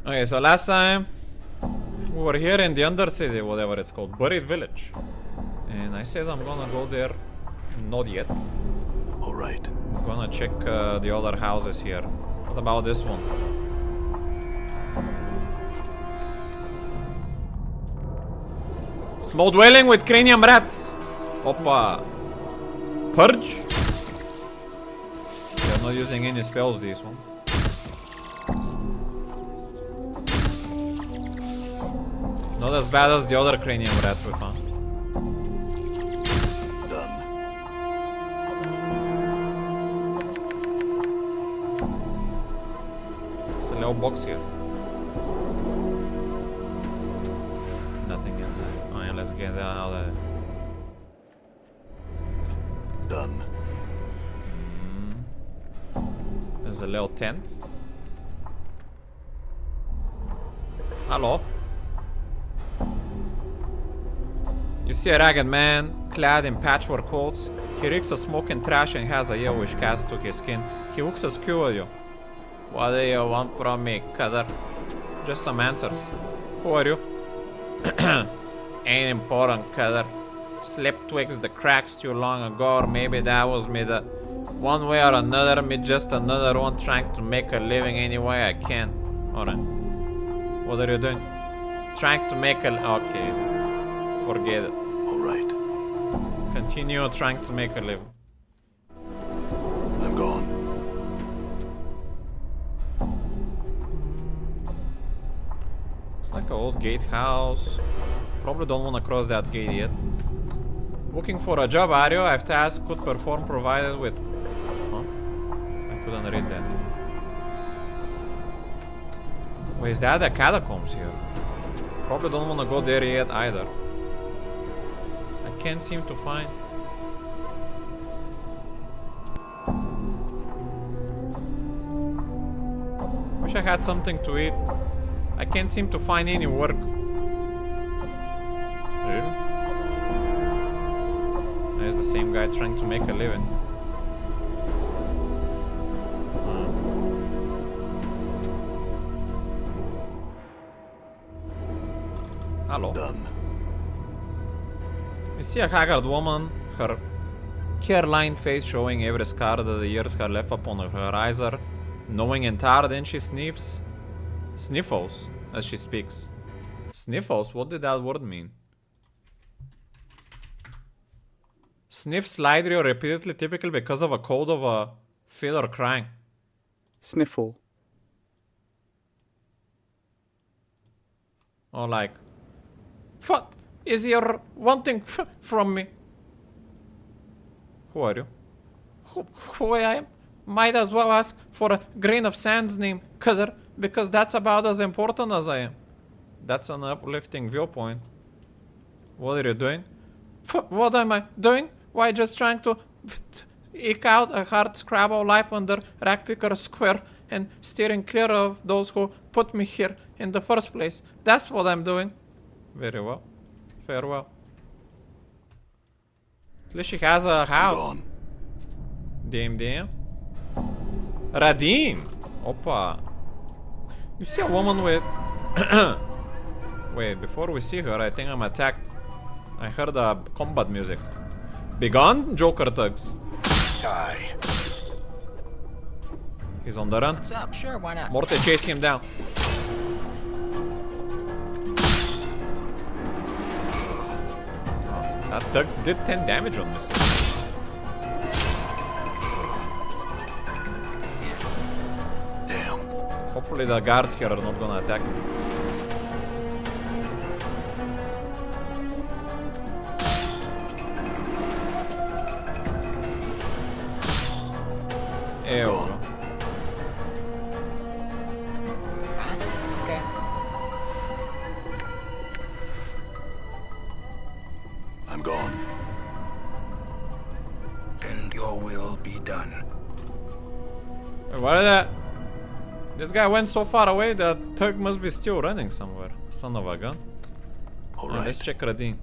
Okay, so last time we were here in the Undercity, whatever it's called, Buried Village. And I said I'm gonna go there. Not yet. Alright. I'm gonna check the other houses here. What about this one? Small dwelling with cranium rats. Oppa. Purge? They're not using any spells, this one. Not as bad as the other cranium rats we found. Done. It's a little box here. Nothing inside. Oh yeah, let's get that out of there. Done. There's a little tent. Hello. You see a ragged man, clad in patchwork coats. He reeks of smoke and trash and has a yellowish cast to his skin. He looks askew at you. What do you want from me, Cutter? Just some answers. Who are you? Ain't important, Cutter. Slipped twixt the cracks too long ago, or maybe that was me that... One way or another, me just another one trying to make a living any way I can. Alright. What are you doing? Trying to make a... Okay. Forget it. Alright. Continue trying to make a living. I'm gone. It's like an old gatehouse. Probably don't want to cross that gate yet. Looking for a job, are you? I've tasked could perform provided with... Huh? I couldn't read that. Wait, is that the catacombs here? Probably don't want to go there yet either. I can't seem to find... Wish I had something to eat. I can't seem to find any work. Really? There's the same guy trying to make a living. Hello. Done. You see a haggard woman, her care-lined face showing every scar that the years have left upon her eyes are knowing and tired, and she sniffles as she speaks. Sniffles? What did that word mean? Sniff slightly or repeatedly, typically because of a cold of a feel or crying. Sniffle. Or like, what is your wanting from me? Who are you? Who I am? Might as well ask for a grain of sand's name, Cutter, because that's about as important as I am. That's an uplifting viewpoint. What are you doing? What am I doing? Why, just trying to eke out a hard scrabble life under Rackpicker Square and steering clear of those who put me here in the first place. That's what I'm doing. Very well. Farewell. At least she has a house. Damn. Radin! Oppa. You see a woman with... Wait, before we see her, I think I'm attacked. I heard combat music. Begone, Joker thugs. Die. He's on the run. What's up? Sure, why not? Morte, chase him down. That thug did 10 damage on this. Damn. Hopefully the guards here are not gonna attack me. Ew. Okay. I'm gone. And your will be done. Wait, what is that? This guy went so far away that Tug must be still running somewhere. Son of a gun. Alright. Let's check Radin.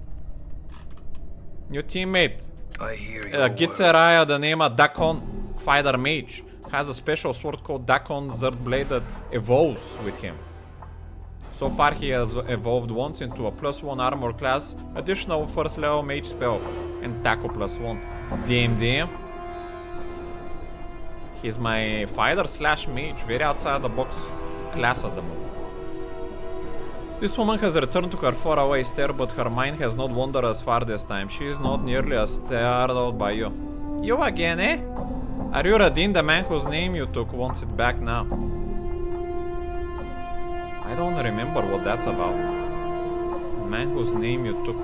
New teammate. I hear your word. Gitseraya, the name of Dakon, fighter mage, has a special sword called Dakon Zerd Blade that evolves with him. So far he has evolved once into a +1 armor class, additional first level mage spell, and tackle +1. Damn. He's my fighter slash mage, very outside the box class at the moment. This woman has returned to her faraway stare, but her mind has not wandered as far this time. She is not nearly as startled by you. You again, eh? Are you Radin, the man whose name you took, wants it back now? I don't remember what that's about. The man whose name you took.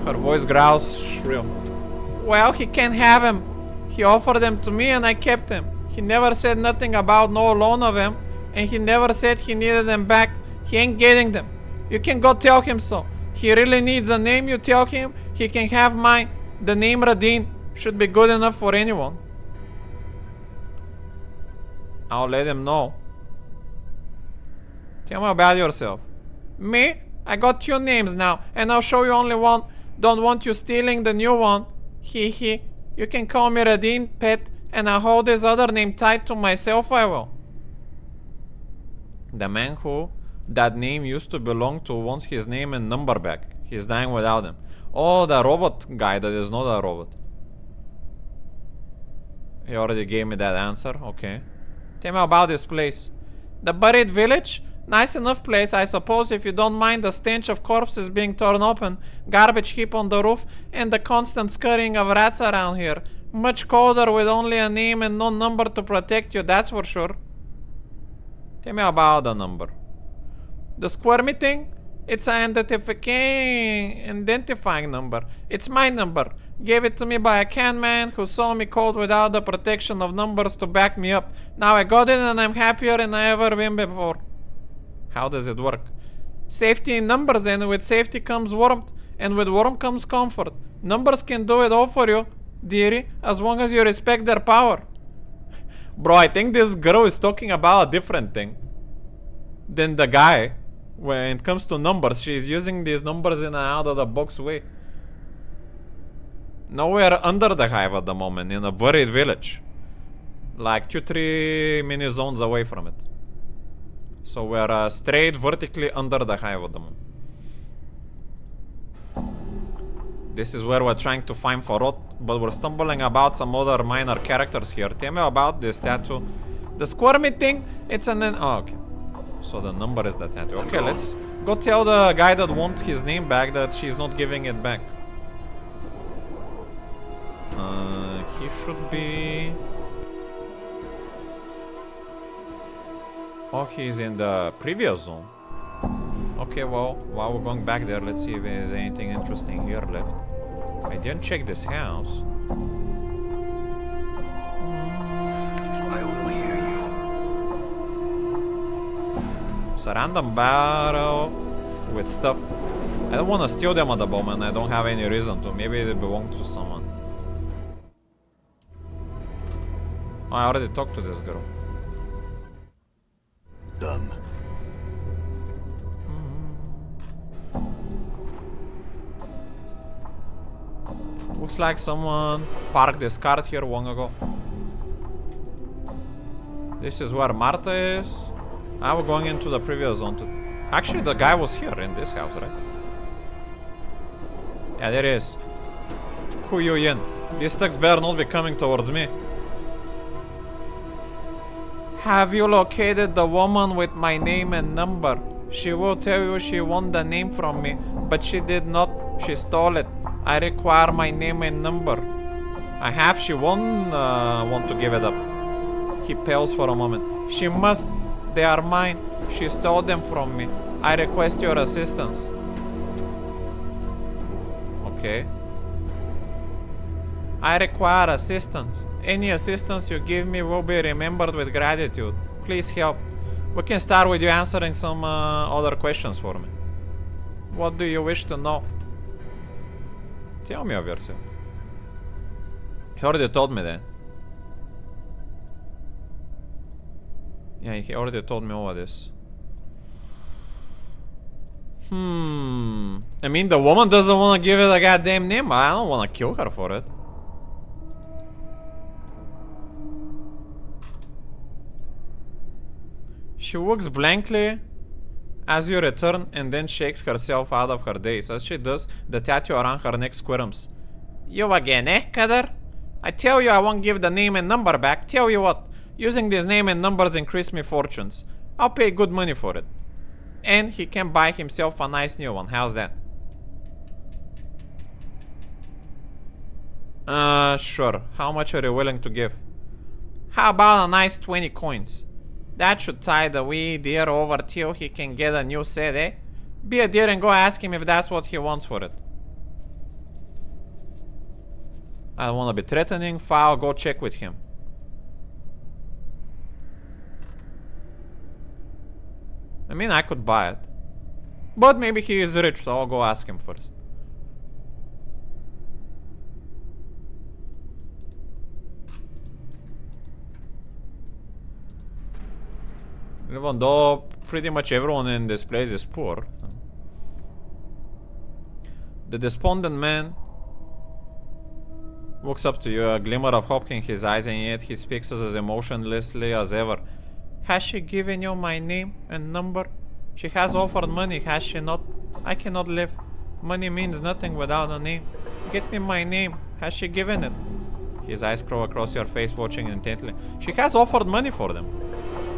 Her voice growls shrill. Well, he can't have him. He offered them to me and I kept them. He never said nothing about no loan of him. And he never said he needed them back. He ain't getting them. You can go tell him so. He really needs a name, you tell him. He can have mine. The name Radin should be good enough for anyone. I'll let him know. Tell me about yourself. Me? I got 2 names now, and I'll show you only one. Don't want you stealing the new one. He. You can call me Radin, pet, and I'll hold his other name tight to myself, I will. The man who that name used to belong to wants his name and number back. He's dying without him. Oh, the robot guy that is not a robot. He already gave me that answer. Okay. Tell me about this place. The buried village? Nice enough place, I suppose, if you don't mind the stench of corpses being torn open, garbage heap on the roof, and the constant scurrying of rats around here. Much colder with only a name and no number to protect you, that's for sure. Tell me about the number. The squirmy thing? It's an identifying number. It's my number. Gave it to me by a can man who saw me cold without the protection of numbers to back me up. Now I got it and I'm happier than I ever been before. How does it work? Safety in numbers, and with safety comes warmth, and with warmth comes comfort. Numbers can do it all for you, dearie, as long as you respect their power. Bro, I think this girl is talking about a different thing than the guy. When it comes to numbers, she's using these numbers in an out-of-the-box way. Nowhere under the hive at the moment, in a buried village. Like 2-3 mini zones away from it. So we're straight vertically under the hive at the moment. This is where we're trying to find Pharod, but we're stumbling about some other minor characters here. Tell me about this tattoo. The squirmy thing, it's an... Oh, okay. So the number is the tattoo. Okay, let's go tell the guy that wants his name back that she's not giving it back. He should be... Oh, he's in the previous zone. Okay, well, while we're going back there, let's see if there's anything interesting here left. I didn't check this house. I will hear you. It's a random barrel with stuff. I don't want to steal them at the moment. I don't have any reason to. Maybe they belong to someone. Oh, I already talked to this girl. Done. Looks like someone parked this cart here long ago. This is where Marta is. We're going into the previous zone too. Actually, the guy was here in this house, right? Yeah, there he is. Kuyo-yin. These thugs better not be coming towards me. Have you located the woman with my name and number? She will tell you she won the name from me, but she did not. She stole it. I require my name and number. I have. She won't want to give it up. He pales for a moment. She must. They are mine. She stole them from me. I request your assistance. Okay. I require assistance. Any assistance you give me will be remembered with gratitude. Please help. We can start with you answering some other questions for me. What do you wish to know? Tell me of yourself. He already told me that. Yeah, he already told me all of this. I mean, the woman doesn't want to give it a goddamn name. I don't want to kill her for it. She looks blankly as you return and then shakes herself out of her daze. As she does, the tattoo around her neck squirms. You again, eh, Kader? I tell you I won't give the name and number back. Tell you what, using this name and numbers increase me fortunes. I'll pay good money for it. And he can buy himself a nice new one. How's that? Sure. How much are you willing to give? How about a nice 20 coins? That should tide the wee dear over till he can get a new set, eh? Be a dear and go ask him if that's what he wants for it. I don't want to be threatening. File, go check with him. I mean, I could buy it. But maybe he is rich, so I'll go ask him first. Even though pretty much everyone in this place is poor. The despondent man looks up to you, a glimmer of hope in his eyes, and yet he speaks as emotionlessly as ever. Has she given you my name and number? She has offered money, has she not? I cannot live. Money means nothing without a name. Get me my name. Has she given it? His eyes crawl across your face, watching intently. She has offered money for them.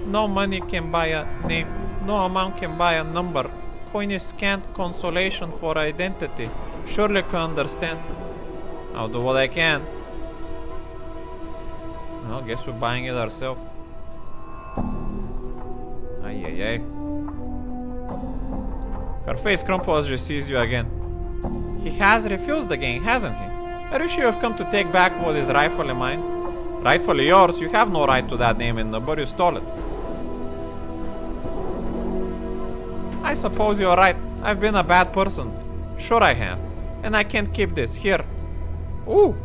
No money can buy a name. No amount can buy a number. Coin is scant consolation for identity. Surely you can understand. I'll do what I can. Well, guess we're buying it ourselves. Ay, ay, ay. Her face crumples as she sees you again. He has refused again, hasn't he? Are you sure you have come to take back what is rightfully mine? Rightfully yours? You have no right to that name and number. You stole it. I suppose you're right. I've been a bad person. Sure I have. And I can't keep this. Here. Ooh.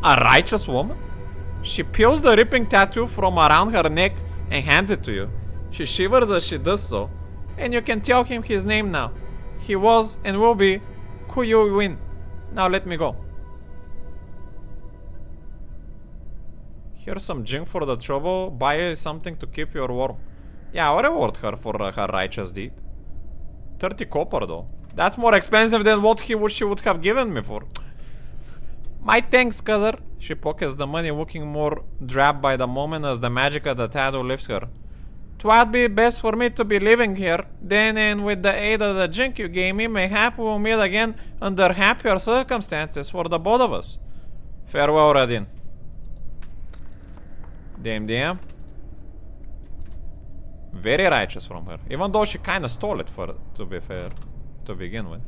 A righteous woman? She peels the ripping tattoo from around her neck and hands it to you. She shivers as she does so. And you can tell him his name now. He was and will be Kuyuwin. Now let me go. Here's some drink for the trouble. Buy something to keep you warm. Yeah, I'll reward her for her righteous deed. 30 copper though. That's more expensive than what she would have given me for. My thanks, Kader. She pockets the money, looking more drab by the moment as the magic of the tattoo lifts her. 'Twould be best for me to be living here. Then, and with the aid of the drink you gave me, mayhap we'll meet again under happier circumstances for the both of us. Farewell, Radin. Damn. Very righteous from her. Even though she kinda stole it, to be fair, to begin with.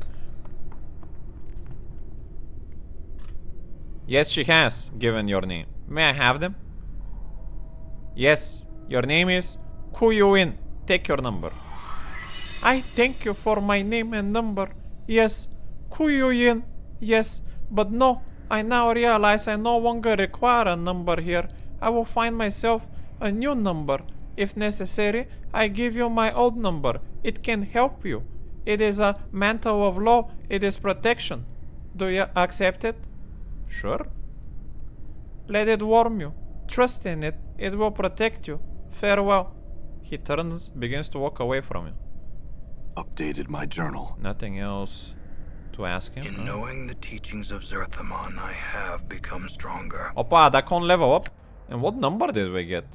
Yes, she has given your name. May I have them? Yes, your name is Kuyuin. Take your number. I thank you for my name and number. Yes, Kuyuin. Yes, but no, I now realize I no longer require a number here. I will find myself a new number. If necessary, I give you my old number. It can help you. It is a mantle of law. It is protection. Do you accept it? Sure. Let it warm you. Trust in it. It will protect you. Farewell. He turns, begins to walk away from you. Updated my journal. Nothing else to ask him? In knowing the teachings of Zerthamon, I have become stronger. Opa, that can't level up. And what number did we get?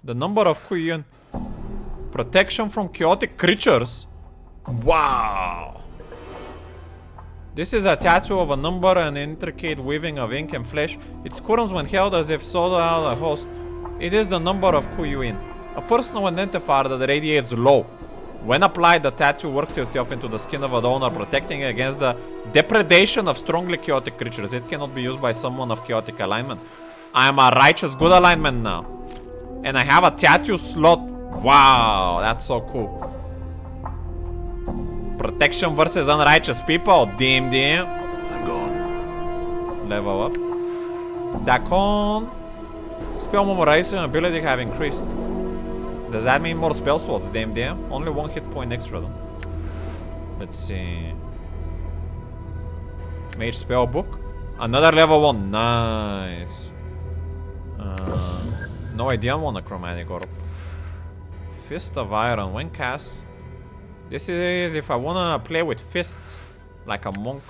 The number of Kuyin. Protection from chaotic creatures. Wow. This is a tattoo of a number and intricate weaving of ink and flesh. It squirms when held as if sought out a host. It is the number of Kuyuin, a personal identifier that radiates low. When applied, the tattoo works itself into the skin of a donor, protecting against the depredation of strongly chaotic creatures. It cannot be used by someone of chaotic alignment. I am a righteous good alignment now. And I have a tattoo slot. Wow, that's so cool. Protection versus unrighteous people. Damn. I'm gone. Level up. Dakon. Spell memorization ability have increased. Does that mean more spell slots? Damn. Only 1 hit point extra though. Let's see. Mage spell book. Another level 1. Nice. No idea on a chromatic orb. Fist of Iron, when cast. This is if I wanna play with fists, like a monk.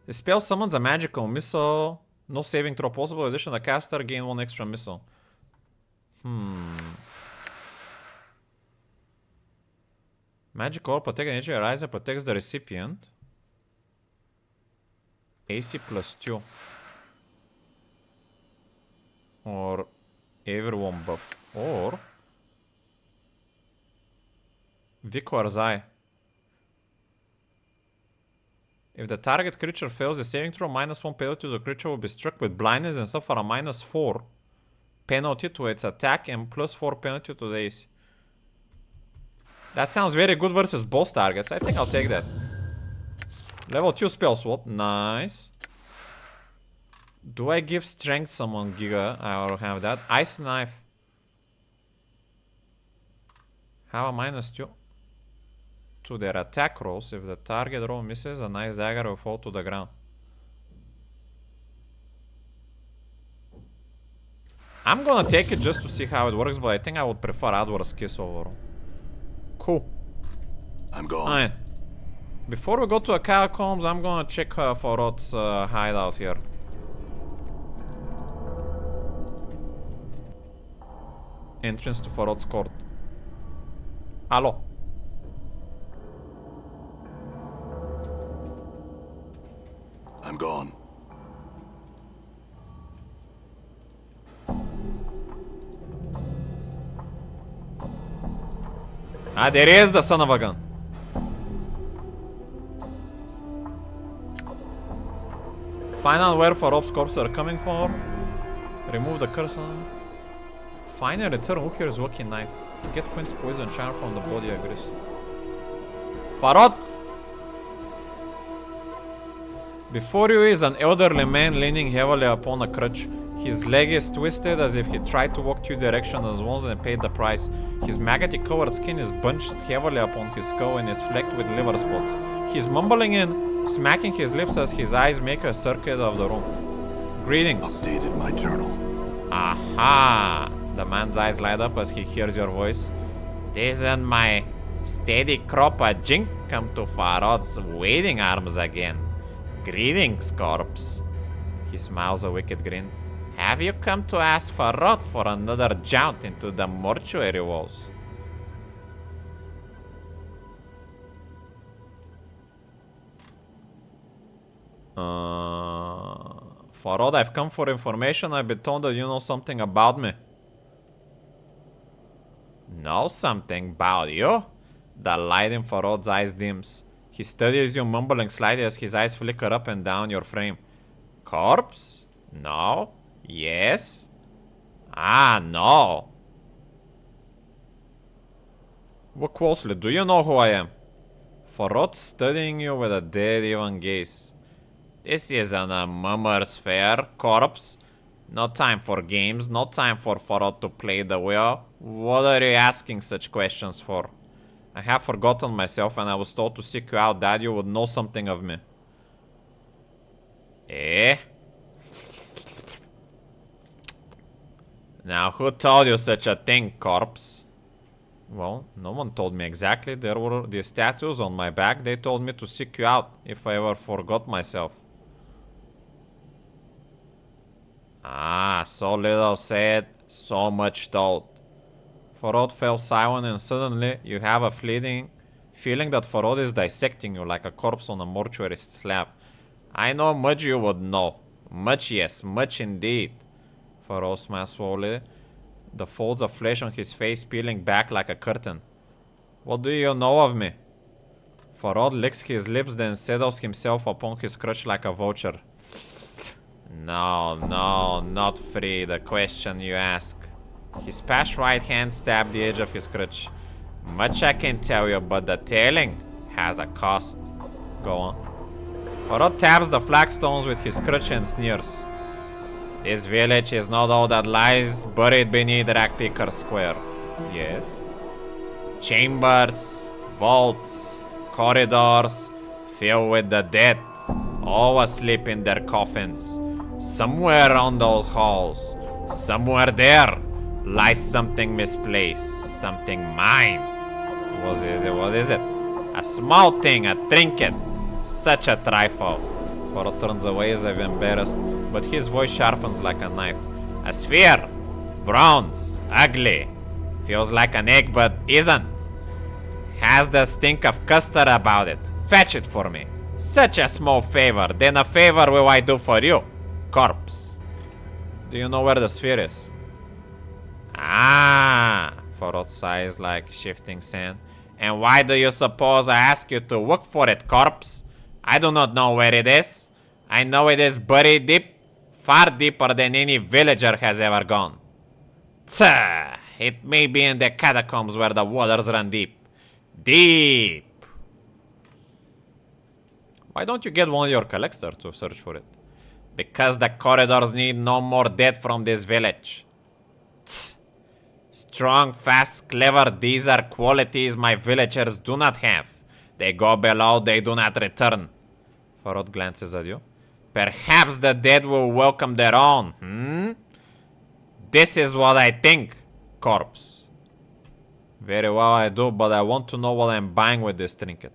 The spell summons a magical missile. No saving throw possible. Addition, the caster gain 1 extra missile. Magic orb protect energy arises and protects the recipient. AC plus 2. Or everyone buff. Or Vicor's Eye. If the target creature fails the saving throw, -1 penalty to the creature will be struck with blindness and suffer a -4 penalty to its attack and +4 penalty to the AC. That sounds very good versus boss targets. I think I'll take that. Level 2 spell slot. Nice. Do I give strength summon Giga? I already have that. Ice Knife. Have a -2 to their attack rolls. If the target roll misses, a nice dagger will fall to the ground. I'm gonna take it just to see how it works, but I think I would prefer Adwar's Kiss overall. Cool. I'm gone. Alright. Before we go to the catacombs, I'm gonna check Pharod's hideout here. Entrance to Pharod's court. Hello. I'm gone. Ah, there is the son of a gun. Find out where Pharod's corpses are coming from. Remove the cursor. Find and return Ukir's walking knife. Get Quint's poison charm from the body of Gris. Pharod! Before you is an elderly man leaning heavily upon a crutch. His leg is twisted as if he tried to walk 2 directions once and paid the price. His maggoty-covered skin is bunched heavily upon his skull and is flecked with liver spots. He's mumbling in, smacking his lips as his eyes make a circuit of the room. Greetings. Updated my journal. Aha! The man's eyes light up as he hears your voice. This and my steady crop of jink come to Pharod's waiting arms again. Greetings, corpse. He smiles a wicked grin. Have you come to ask Pharod for another jaunt into the mortuary walls? Pharod, I've come for information. I've been told that you know something about me. Know something about you? The light in Pharod's eyes dims. He studies you, mumbling slightly as his eyes flicker up and down your frame. Corpse? No? Yes? Ah, no. Look closely. Do you know who I am? Pharod studying you with a dead even gaze. This isn't a mummer's fair, corpse. No time for games, no time for Pharod to play the wheel. What are you asking such questions for? I have forgotten myself and I was told to seek you out that you would know something of me. Eh? Now who told you such a thing, corpse? Well, no one told me exactly. There were the statues on my back. They told me to seek you out if I ever forgot myself. Ah, so little said, so much told. Pharod fell silent and suddenly you have a fleeting feeling that Pharod is dissecting you like a corpse on a mortuary slab. I know much you would know. Much, yes, much indeed. Pharod smiles slowly, the folds of flesh on his face peeling back like a curtain. What do you know of me? Pharod licks his lips, then settles himself upon his crutch like a vulture. No, not free, the question you ask. His patched right hand stabbed the edge of his crutch. Much I can tell you, but the telling has a cost. Go on. Pharod taps the flagstones with his crutch and sneers. This village is not all that lies buried beneath Rackpicker Square. Yes? Chambers, vaults, corridors, filled with the dead, all asleep in their coffins. Somewhere on those halls, somewhere there, lies something misplaced, something mine. What is it? What is it? A small thing, a trinket. Such a trifle. Pharod turns away as if embarrassed, but his voice sharpens like a knife. A sphere. Bronze. Ugly. Feels like an egg, but isn't. Has the stink of custard about it. Fetch it for me. Such a small favor. Then a favor will I do for you. Corpse. Do you know where the sphere is? Ah. Pharod sighs like shifting sand. And why do you suppose I ask you to look for it, corpse? I do not know where it is. I know it is buried deep, far deeper than any villager has ever gone. Tch, it may be in the catacombs where the waters run deep. Deep. Why don't you get one of your collectors to search for it? Because the corridors need no more dead from this village. Tch. Strong, fast, clever, these are qualities my villagers do not have. They go below, they do not return. Pharod glances at you. Perhaps the dead will welcome their own, This is what I think, corpse. Very well I do, but I want to know what I'm buying with this trinket.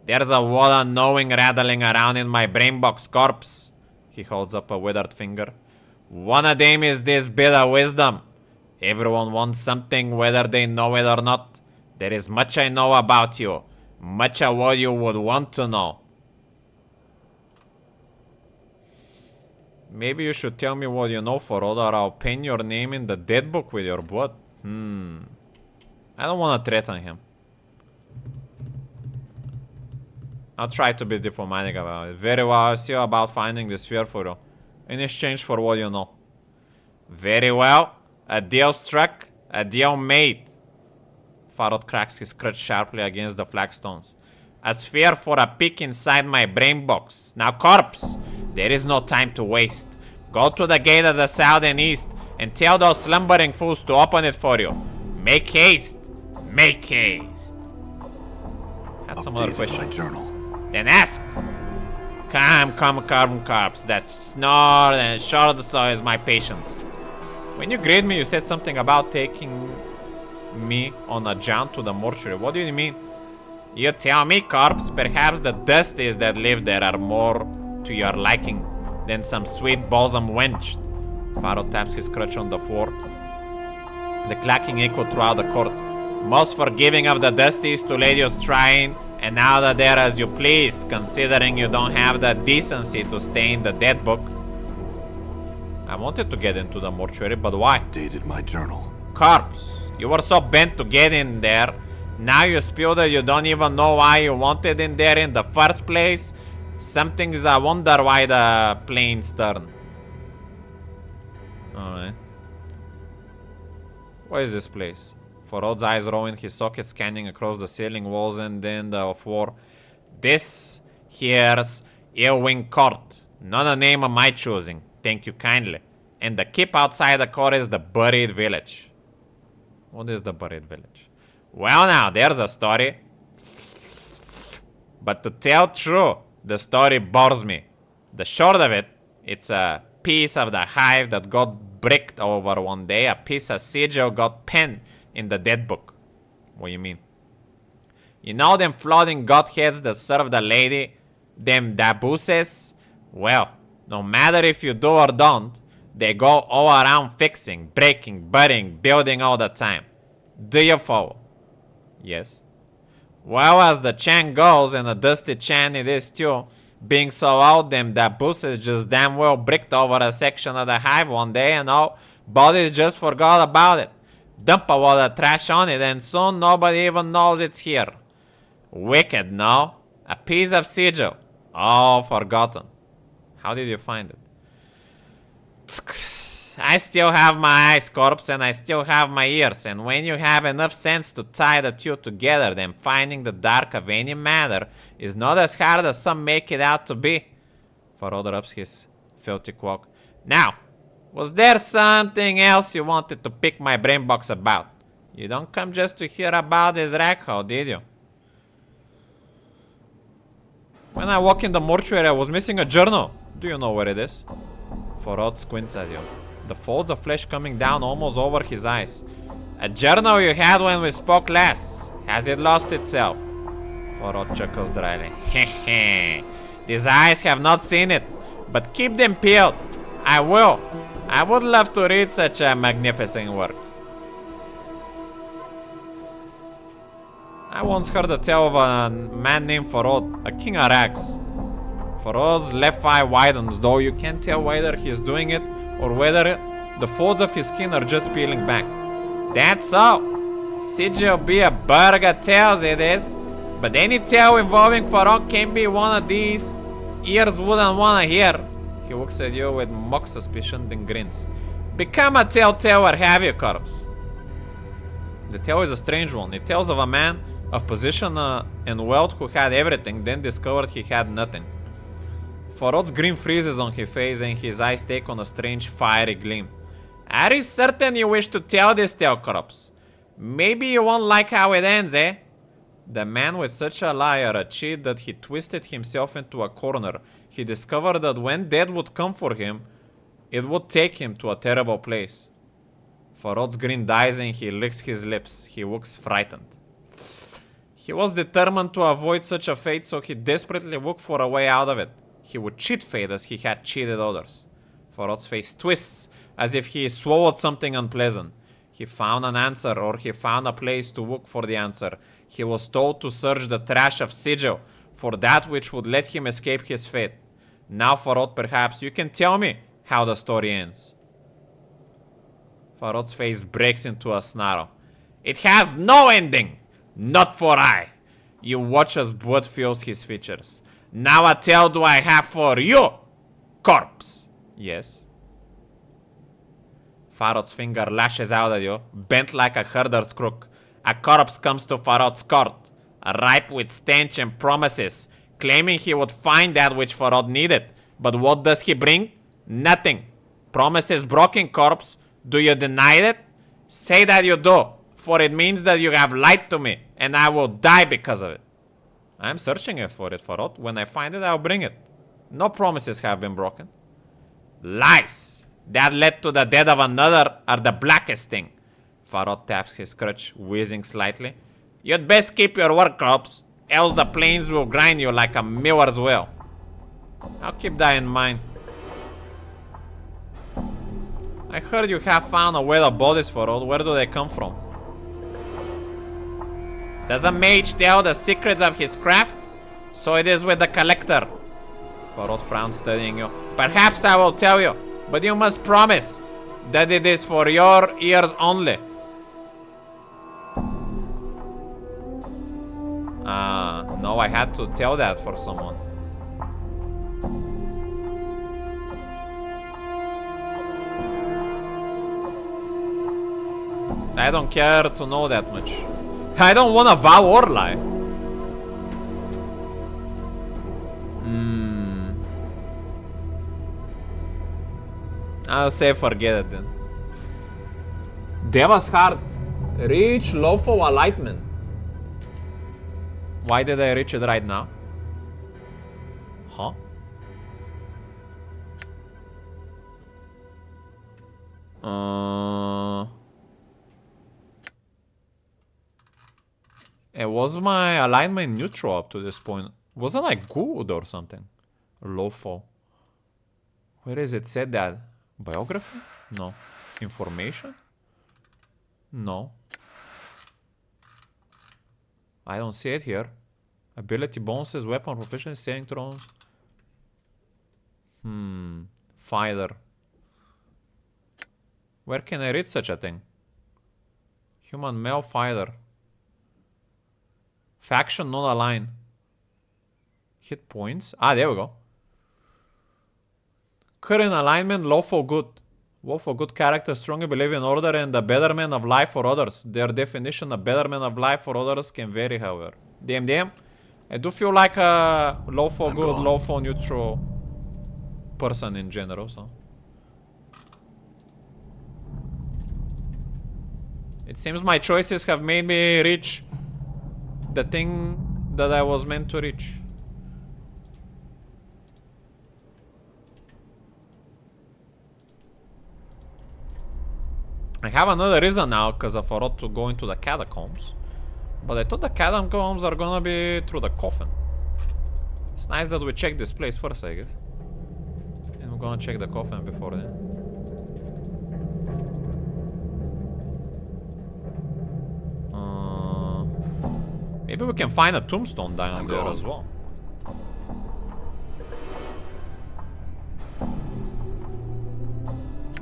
There's a lot of knowing rattling around in my brain box, corpse. He holds up a withered finger. One of them is this bit of wisdom. Everyone wants something whether they know it or not. There is much I know about you. Much of what you would want to know. Maybe you should tell me what you know, Pharod, or I'll pen your name in the dead book with your blood. I don't want to threaten him. I'll try to be diplomatic about it. Very well, I'll see about finding the sphere for you. In exchange for what you know. Very well. A deal struck. A deal made. Pharod cracks his crutch sharply against the flagstones. A sphere for a peek inside my brain box. Now, corpse, there is no time to waste. Go to the gate of the south and east and tell those slumbering fools to open it for you. Make haste. Make haste. Had some other questions. My journal. Then ask. Come, corpse. That snore and short so is my patience. When you greeted me, you said something about taking me on a jaunt to the mortuary. What do you mean? You tell me, corpse. Perhaps the dusties that live there are more to your liking than some sweet balsam wench. Pharod taps his crutch on the floor. The clacking echoed throughout the court. Most forgiving of the dusties to let you trying and out of there as you please, considering you don't have the decency to stay in the dead book. I wanted to get into the mortuary, but why? Dated my journal. Corpse, you were so bent to get in there. Now you spill that you don't even know why you wanted in there in the first place. Something's I wonder why the planes turn. Alright. What is this place? Pharod's eyes rolling, his socket scanning across the ceiling, walls, and then the floor. This here's Earwing Court. Not a name of my choosing. Thank you kindly. And the keep outside the court is the buried village. What is the buried village? Well now, there's a story. But to tell true, the story bores me. The short of it, it's a piece of the hive that got bricked over one day. A piece of sigil got penned in the dead book. What you mean? You know them floating godheads that serve the lady? Them dabuses? Well, no matter if you do or don't, they go all around fixing, breaking, budding, building all the time. Do you follow? Yes. Well, as the chant goes, and a dusty chant it is too, being so old, them dabuses just damn well bricked over a section of the hive one day and all bodies just forgot about it. Dump a lot of trash on it and soon nobody even knows it's here. Wicked, no? A piece of sigil. All forgotten. How did you find it? I still have my eyes, corpse, and I still have my ears. And when you have enough sense to tie the two together, then finding the dark of any matter is not as hard as some make it out to be. Pharod rubs his filthy cloak. Now, was there something else you wanted to pick my brain box about? You don't come just to hear about this rackhole, did you? When I walk in the mortuary, I was missing a journal. Do you know where it is? Pharod squints at you. The folds of flesh coming down almost over his eyes. A journal you had when we spoke last. Has it lost itself? Pharod chuckles dryly. Hehe. These eyes have not seen it, but keep them peeled. I will. I would love to read such a magnificent work. I once heard a tale of a man named Pharod, a king of rags. Pharod's left eye widens, though you can't tell whether he's doing it or whether the folds of his skin are just peeling back. That's so. Sigil be a burger tales it is. But any tale involving Pharod can be one of these ears wouldn't wanna hear. He looks at you with mock suspicion, then grins. Become a telltale or have you, corpse? The tale is a strange one. It tells of a man of position and wealth who had everything, then discovered he had nothing. Pharod's grin freezes on his face and his eyes take on a strange fiery gleam. Are you certain you wish to tell this tale, corpse? Maybe you won't like how it ends, eh? The man with such a liar, a cheat that he twisted himself into a corner. He discovered that when death would come for him, it would take him to a terrible place. Pharod's grin dies and he licks his lips. He looks frightened. He was determined to avoid such a fate, so he desperately looked for a way out of it. He would cheat fate as he had cheated others. Pharod's face twists as if he swallowed something unpleasant. He found an answer, or he found a place to look for the answer. He was told to search the trash of Sigil for that which would let him escape his fate. Now, Pharod, perhaps you can tell me how the story ends. Pharod's face breaks into a snarl. It has no ending! Not for I! You watch as blood fills his features. Now a tale do I have for you, corpse! Yes? Pharod's finger lashes out at you, bent like a herder's crook. A corpse comes to Pharod's court, ripe with stench and promises, claiming he would find that which Pharod needed. But what does he bring? Nothing. Promises broken, corpse. Do you deny it? Say that you do, for it means that you have lied to me, and I will die because of it. I am searching for it, Pharod. When I find it, I'll bring it. No promises have been broken. Lies that led to the death of another are the blackest thing. Pharod taps his crutch, wheezing slightly. You'd best keep your work, corpse, else the plains will grind you like a miller's wheel. I'll keep that in mind. I heard you have found a well of bodies, Pharod. Where do they come from? Does a mage tell the secrets of his craft? So it is with the collector. Pharod frowns, studying you. Perhaps I will tell you, but you must promise that it is for your ears only. No, I had to tell that for someone. I don't care to know that much. I don't want to vow or lie. I'll say forget it then. Deva's heart. Reach lawful enlightenment. Why did I reach it right now? Huh? Was my alignment neutral up to this point? Wasn't I good or something? Lawful. Where is it said that? Biography? No. Information? No. I don't see it here. Ability bonuses, weapon proficiency, saving throws. Fighter. Where can I read such a thing? Human male fighter. Faction not aligned. Hit points. Ah, there we go. Current alignment, lawful good. Lawful good characters strongly believe in order and the betterment of life for others. Their definition of betterment of life for others can vary, however. Damn. I do feel like a lawful good, lawful neutral person in general, so. It seems my choices have made me reach the thing that I was meant to reach. I have another reason now, because of Pharod, to go into the catacombs. But I thought the catacombs are gonna be through the coffin. It's nice that we check this place first, I guess. And we're gonna check the coffin before then. Maybe we can find a tombstone down there as well.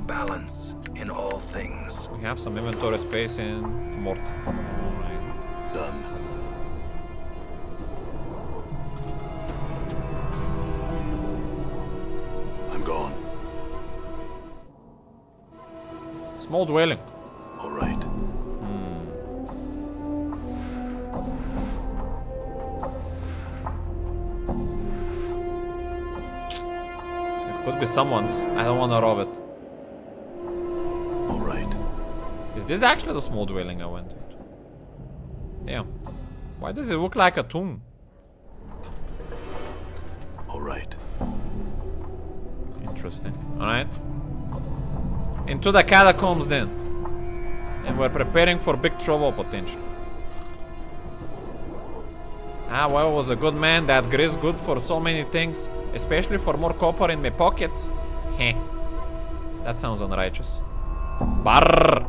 Balance in all things. We have some inventory space in Mort. Alright. Done. I'm gone. Small dwelling. All right. It could be someone's. I don't want to rob it. All right. Is this actually the small dwelling I went to? Damn. Why does it look like a tomb? All right. Interesting. Alright. Into the catacombs then. And we're preparing for big trouble potentially. Ah, well, was a good man. That Gris good for so many things. Especially for more copper in my pockets. Heh. That sounds unrighteous. Barrr.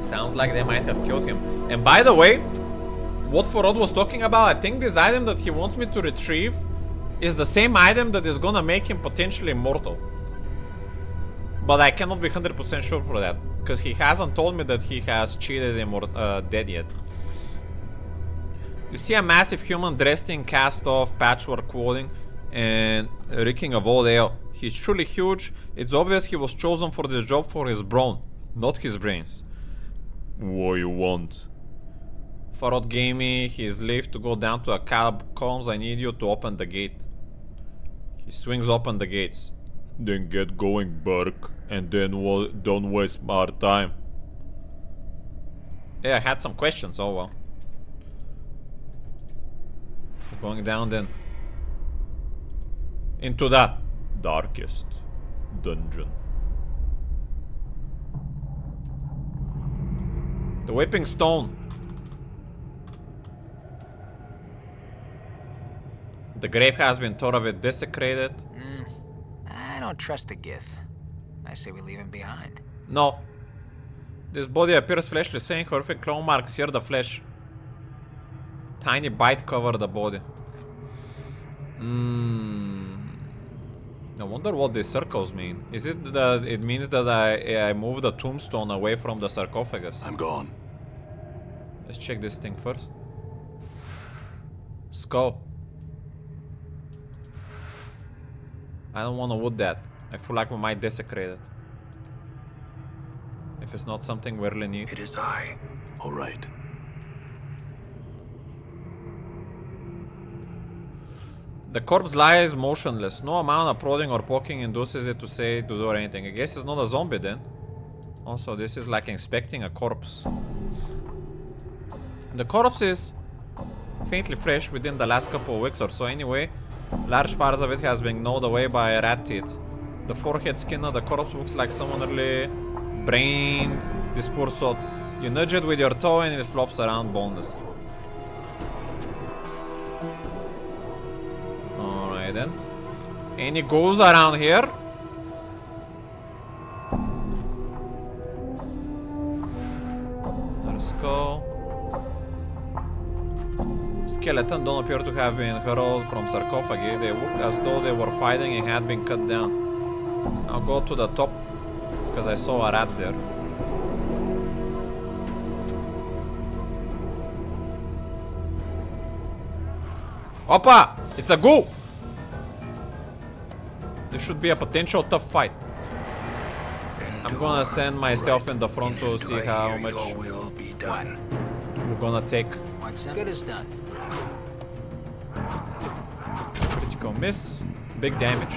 Sounds like they might have killed him. And by the way, what Pharod was talking about, I think this item that he wants me to retrieve is the same item that is gonna make him potentially immortal. But I cannot be 100% sure for that, because he hasn't told me that he has cheated dead yet. You see a massive human dressed in cast-off patchwork clothing and reeking of old ale. He's truly huge. It's obvious he was chosen for this job for his brawn, not his brains. What you want? Pharod gave me his leave to go down to a catacombs. I need you to open the gate. He swings open the gates. Then get going, Burke, and then don't waste our time. Yeah, I had some questions. Oh well. We're going down then. Into the darkest dungeon. The whipping stone. The grave has been thoroughly desecrated. I don't trust the Gith. I say we leave him behind. No. This body appears fleshly, saying horrific claw marks sear the flesh. Tiny bite cover the body. I wonder what these circles mean. Is it that it means that I moved the tombstone away from the sarcophagus? I'm gone. Let's check this thing first. Skull. I don't want to wood that. I feel like we might desecrate it. If it's not something we really need. It is I. All right. The corpse lies motionless. No amount of prodding or poking induces it to do anything. I guess it's not a zombie then. Also, this is like inspecting a corpse. The corpse is faintly fresh within the last couple of weeks or so anyway. Large parts of it has been gnawed away by rat teeth. The forehead skin of the corpse looks like someone really brained this poor soul. You nudge it with your toe and it flops around boneless. Alright then. Any ghouls around here? Another skull. Skeleton don't appear to have been hurled from sarcophagi. They look as though they were fighting and had been cut down. I'll go to the top because I saw a rat there. Oppa! It's a ghoul! This should be a potential tough fight. I'm gonna send myself in the front to see how much we're gonna take. What's good is done. Critical miss. Big damage.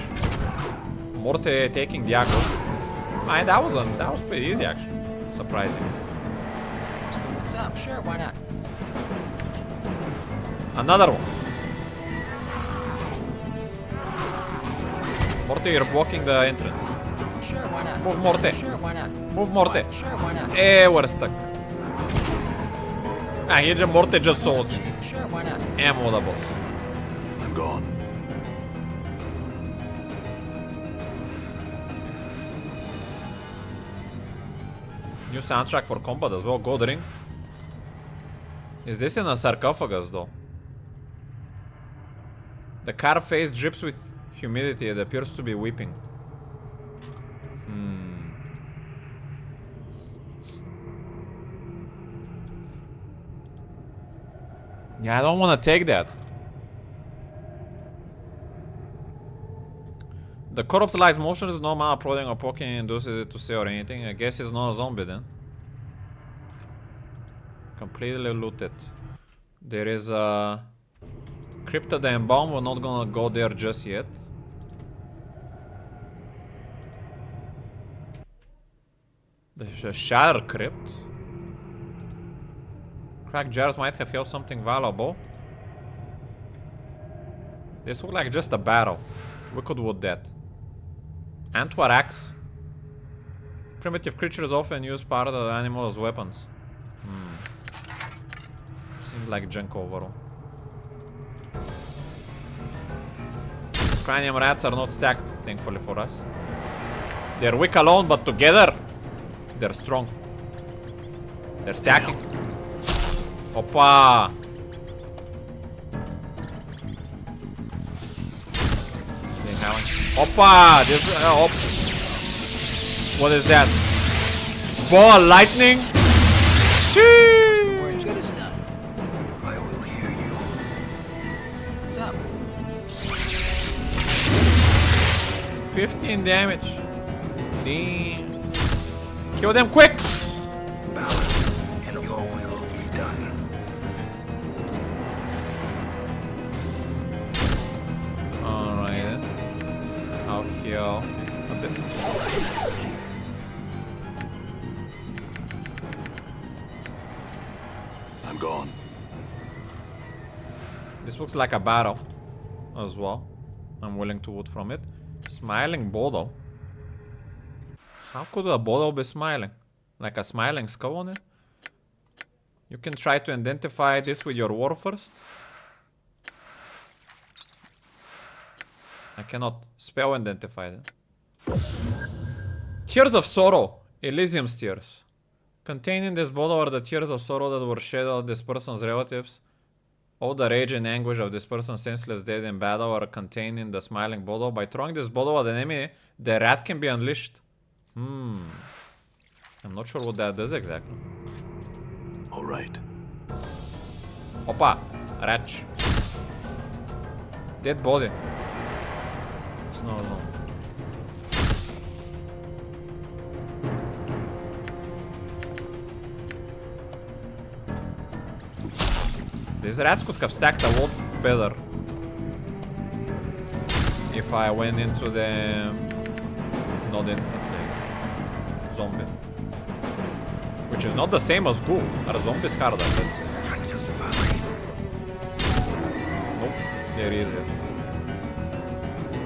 Morte taking the aggro. Man, that was pretty easy actually. Surprising. So what's up? Sure, why not? Another one. Morty, you're blocking the entrance. Sure, why not? Move, Morty. Sure, why not? Move, Morty. Sure, why not? We're stuck. Morty just sold him. Sure, why not? Ammo the boss. I'm gone. New soundtrack for combat as well. Gold ring. Is this in a sarcophagus though? The car face drips with humidity. It appears to be weeping. Yeah, I don't want to take that. The corruptialized motion is no amount of prodding or poking induces it to say or anything. I guess it's not a zombie then. Completely looted. There is a Crypta the Embalm. We're not gonna go there just yet. There's a Shatter Crypt. Cracked jars might have held something valuable. This looks like just a battle. We could wood that. Antwer axe. Primitive creatures often use part of the animal as weapons. Seems like junk overall. Cranium rats are not stacked, thankfully for us. They're weak alone, but together, they're strong. They're stacking. Opa! Opa! This. What is that? Ball lightning? The word good is done. I will hear you. What's up? 15 damage. Damn. Kill them quick! Balance, and your will be done. Alright then. I'll heal a bit. I'm gone. This looks like a battle as well. I'm willing to wood from it. Smiling Bodo. How could a Bodo be smiling? Like a smiling skull on it? You can try to identify this with your war first. I cannot spell identify it. Tears of Sorrow. Elysium's Tears. Containing this bottle are the tears of sorrow that were shed on this person's relatives. All the rage and anguish of this person's senseless death in battle are contained in the smiling bottle. By throwing this bottle at an enemy, the rat can be unleashed. I'm not sure what that does exactly. All right. Opa! Ratch. Dead body. It's not alone. These rats could have stacked a lot better if I went into the not instantly zombie, which is not the same as ghoul. Are zombies harder? Let's see. Nope, there is it.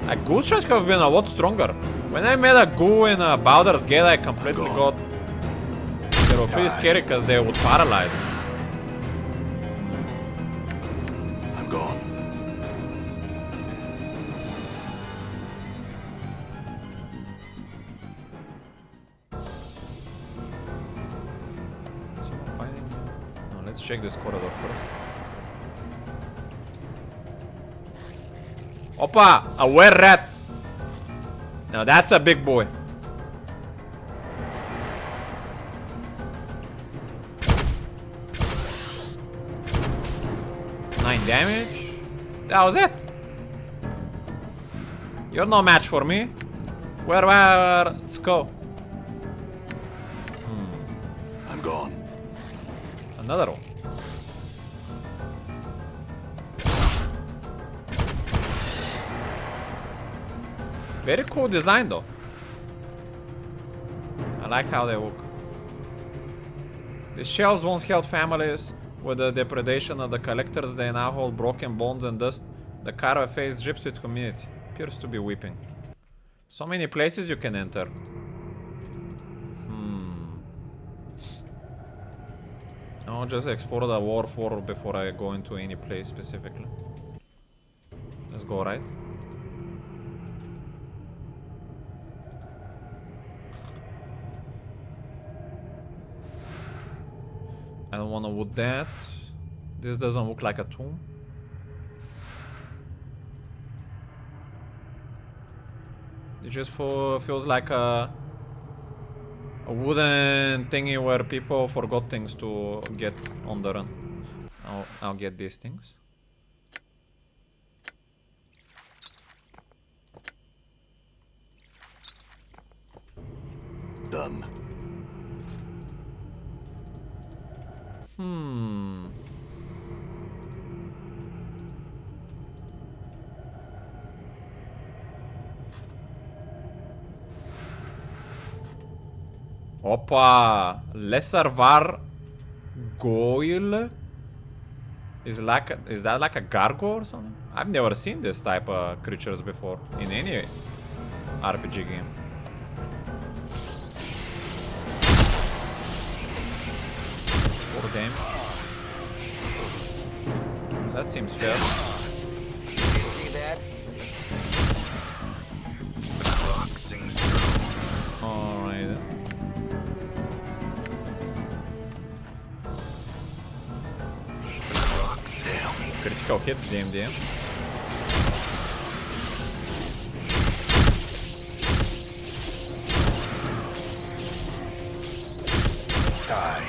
A ghoul should have been a lot stronger. When I made a ghoul in a Baldur's Gate, I completely got. They were pretty scary because they would paralyze me. Gone. No, let's check this corridor first. Opa! A were-rat! Now that's a big boy. Damage. That was it. You're no match for me. Let's go. I'm gone. Another one. Very cool design though. I like how they look. The shells once held families. With the depredation of the collectors, they now hold broken bones and dust. The Kara face drips with community. Appears to be weeping. So many places you can enter. I'll just explore the war for before I go into any place specifically. Let's go right. I don't want to wood that. This doesn't look like a tomb. It just feels like a wooden thingy where people forgot things to get on the run. I'll get these things. Done. Opa! Lesser Var Goyle? Is that like a gargoyle or something? I've never seen this type of creatures before in any RPG game. For them. That seems fair. You see that? The clock sings true. Alright. The clock damn. Critical hits, DMD. Die.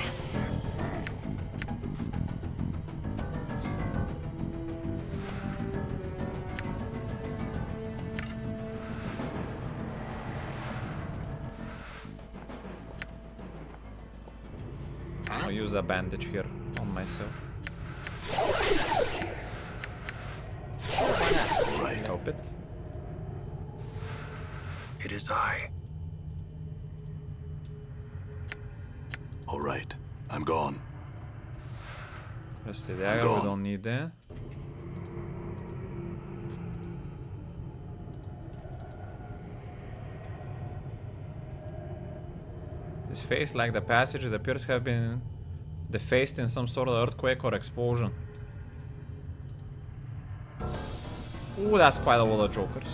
I'll use a bandage here on myself. Help it. It is I. All right. I'm gone. Rest the dagger, we don't need that. This face, like the passage, it appears to have been defaced in some sort of earthquake or explosion. Ooh, that's quite a lot of jokers.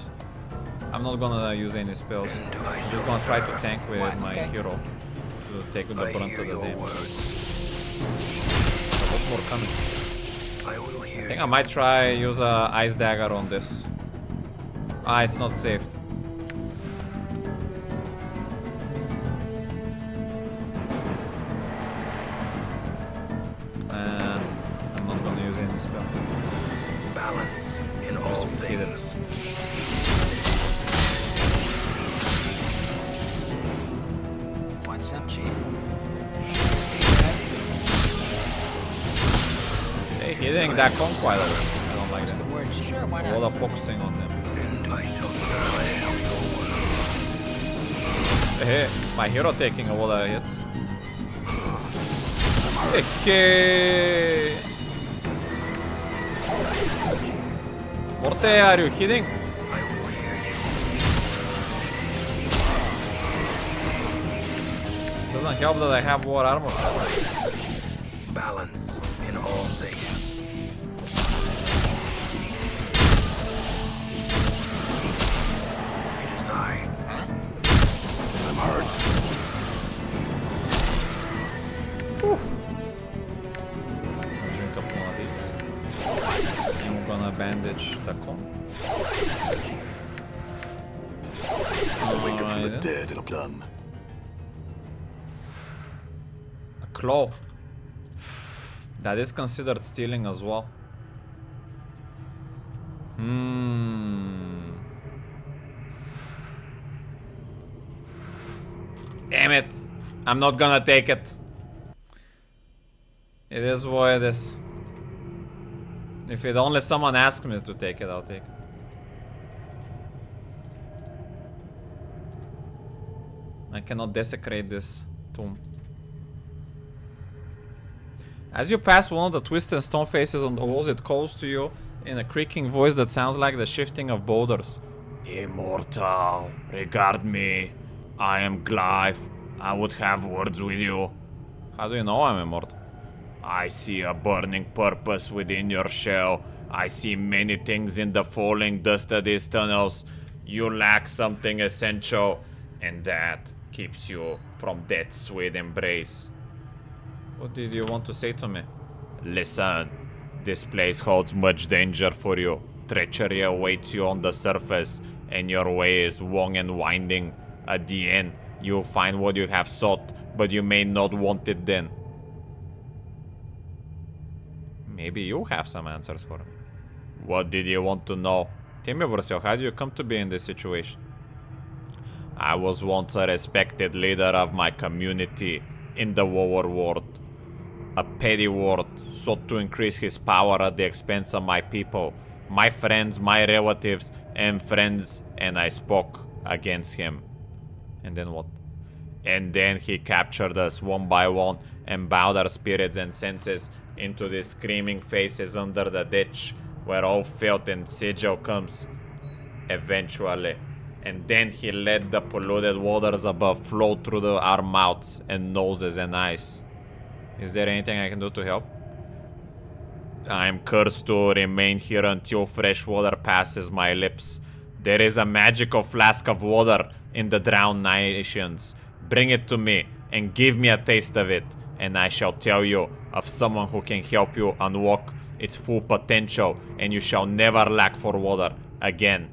I'm not gonna use any spells. I'm just gonna try to tank with my hero to take the brunt of the damage. A lot more coming. I will hear I think I might try use a ice dagger on this. Ah, it's not saved. I'm not gonna use any spell. balance in all Just hit it. things. What's up, Chief? Hey, hitting that con quite a lot. I don't like What's the that. word? Sure, why A not? lot of focusing on them. And I shall declare your word. Hey, my hero taking a lot of hits. Hey. Morte, are you hitting? I will hear you. Doesn't help that I have war armor. Balance in all things. It is I. I'm hurt. I'll drink up one of these. And we're gonna bandage the con. Wake up from the Alright. dead, it'll be done. A claw. That is considered stealing as well. Damn it. I'm not gonna take it. It is what it is. If it only someone asks me to take it, I'll take it. I cannot desecrate this tomb. As you pass one of the twisted stone faces on the walls, it calls to you in a creaking voice that sounds like the shifting of boulders. Immortal, regard me. I am Glyph. I would have words with you. How do you know I'm immortal? I see a burning purpose within your shell. I see many things in the falling dust of these tunnels. You lack something essential, and that keeps you from death's sweet embrace. What did you want to say to me? Listen, this place holds much danger for you. Treachery awaits you on the surface, and your way is long and winding. At the end, you'll find what you have sought, but you may not want it then. Maybe you have some answers for me. What did you want to know? Tell me, Versil, how do you come to be in this situation? I was once a respected leader of my community in the war world. A petty ward sought to increase his power at the expense of my people, my friends, my relatives, and friends, and I spoke against him. And then what? And then he captured us one by one and bowed our spirits and senses into the screaming faces under the ditch where all filth and sigil comes eventually. And then he let the polluted waters above flow through our mouths and noses and eyes. Is there anything I can do to help? I am cursed to remain here until fresh water passes my lips. There is a magical flask of water in the drowned nations. Bring it to me and give me a taste of it, and I shall tell you of someone who can help you unlock its full potential, and you shall never lack for water again.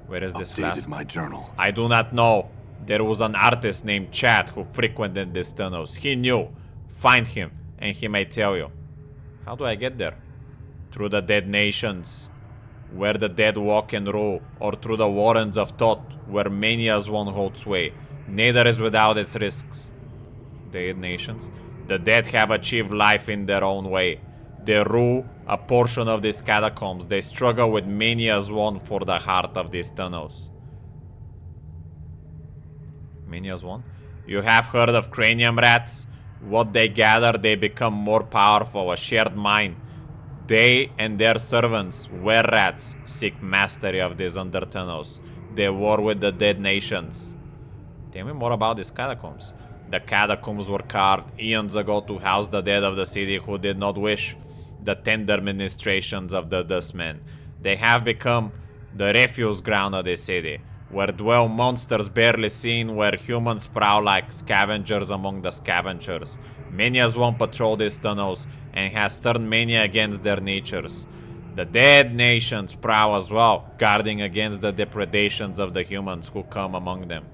Where is this flask? My journal. I do not know. There was an artist named Chad who frequented these tunnels. He knew. Find him, and he may tell you. How do I get there? Through the dead nations, where the dead walk and rule, or through the warrens of thought, where mania's one hold sway. Neither is without its risks. Dead nations? The dead have achieved life in their own way. They rule a portion of these catacombs. They struggle with mania's one for the heart of these tunnels. Mania's one? You have heard of cranium rats? What they gather, they become more powerful, a shared mind. They and their servants, were rats, seek mastery of these undertunnels. They war with the dead nations. Tell me more about these catacombs. The catacombs were carved eons ago to house the dead of the city who did not wish the tender ministrations of the dustmen. They have become the refuse ground of the city, where dwell monsters barely seen, where humans prowl like scavengers among the scavengers. Many as one patrol these tunnels, and has turned many against their natures. The dead nations prowl as well, guarding against the depredations of the humans who come among them.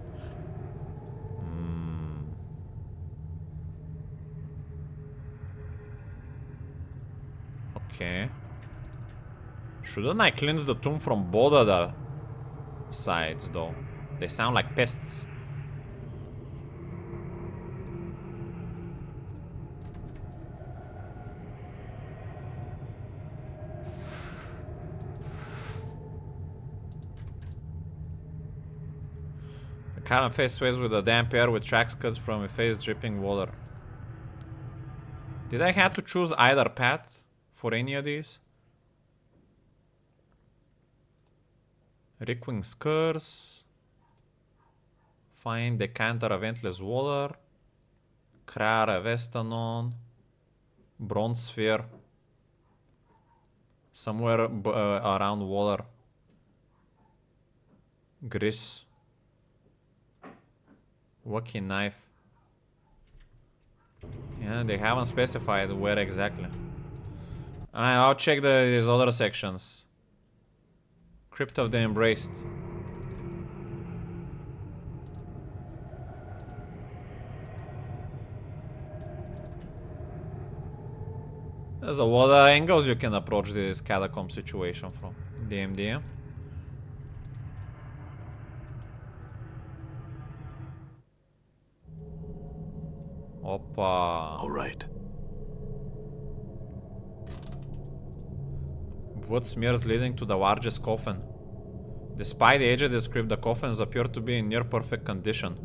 Okay. Shouldn't I cleanse the tomb from both of the sides, though? They sound like pests. The current face sways with a damp air with tracks cut from a face dripping water. Did I have to choose either path for any of these? Rickwing's Curse. Find Decanter of Endless Water. Krara Vestanon. Bronze Sphere. Somewhere around water. Gris. Wacky Knife. Yeah, they haven't specified where exactly. Alright, I'll check these other sections. Crypt of the Embraced. There's a lot of angles you can approach this catacomb situation from. DMD. Opa. All right. Wood smears leading to the largest coffin. Despite the age of the script, the coffins appear to be in near perfect condition.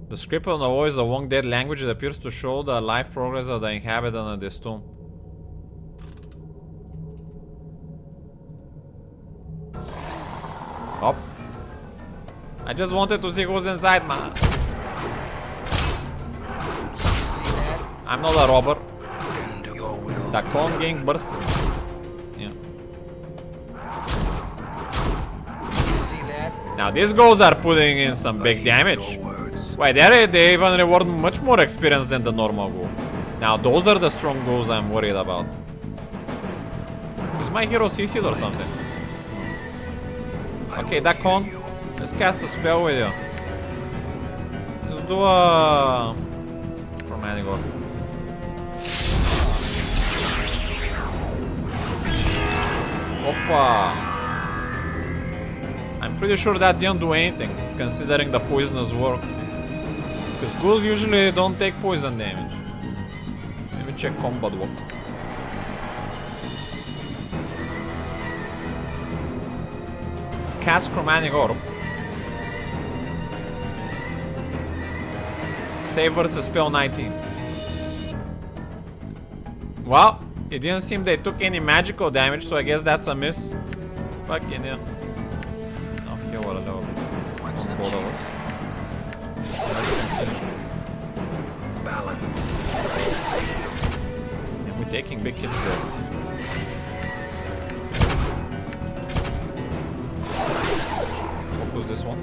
The script on the wall is a long dead language that appears to show the life progress of the inhabitant of this tomb. Oh. I just wanted to see who's inside, man. I'm not a robber. Do your will. The con gang bursted. Yeah. See that? Now these guys are putting in some big damage. Your words. Wait, they even reward much more experience than the normal ghoul. Now those are the strong ghouls I'm worried about. Is my hero CC'd or something? Okay, that con. Let's cast a spell with you. Let's do a... Chromatic Orb. Oppa. I'm pretty sure that didn't do anything, considering the poisonous work. Because ghouls usually don't take poison damage. Let me check combat work. Cast Chromatic Orb. Save versus spell 19. Well, it didn't seem they took any magical damage, so I guess that's a miss. Fucking yeah. Oh, here what a level. What's up, Both of Chief? us. Balance. Yeah, we're taking big hits there. Focus this one.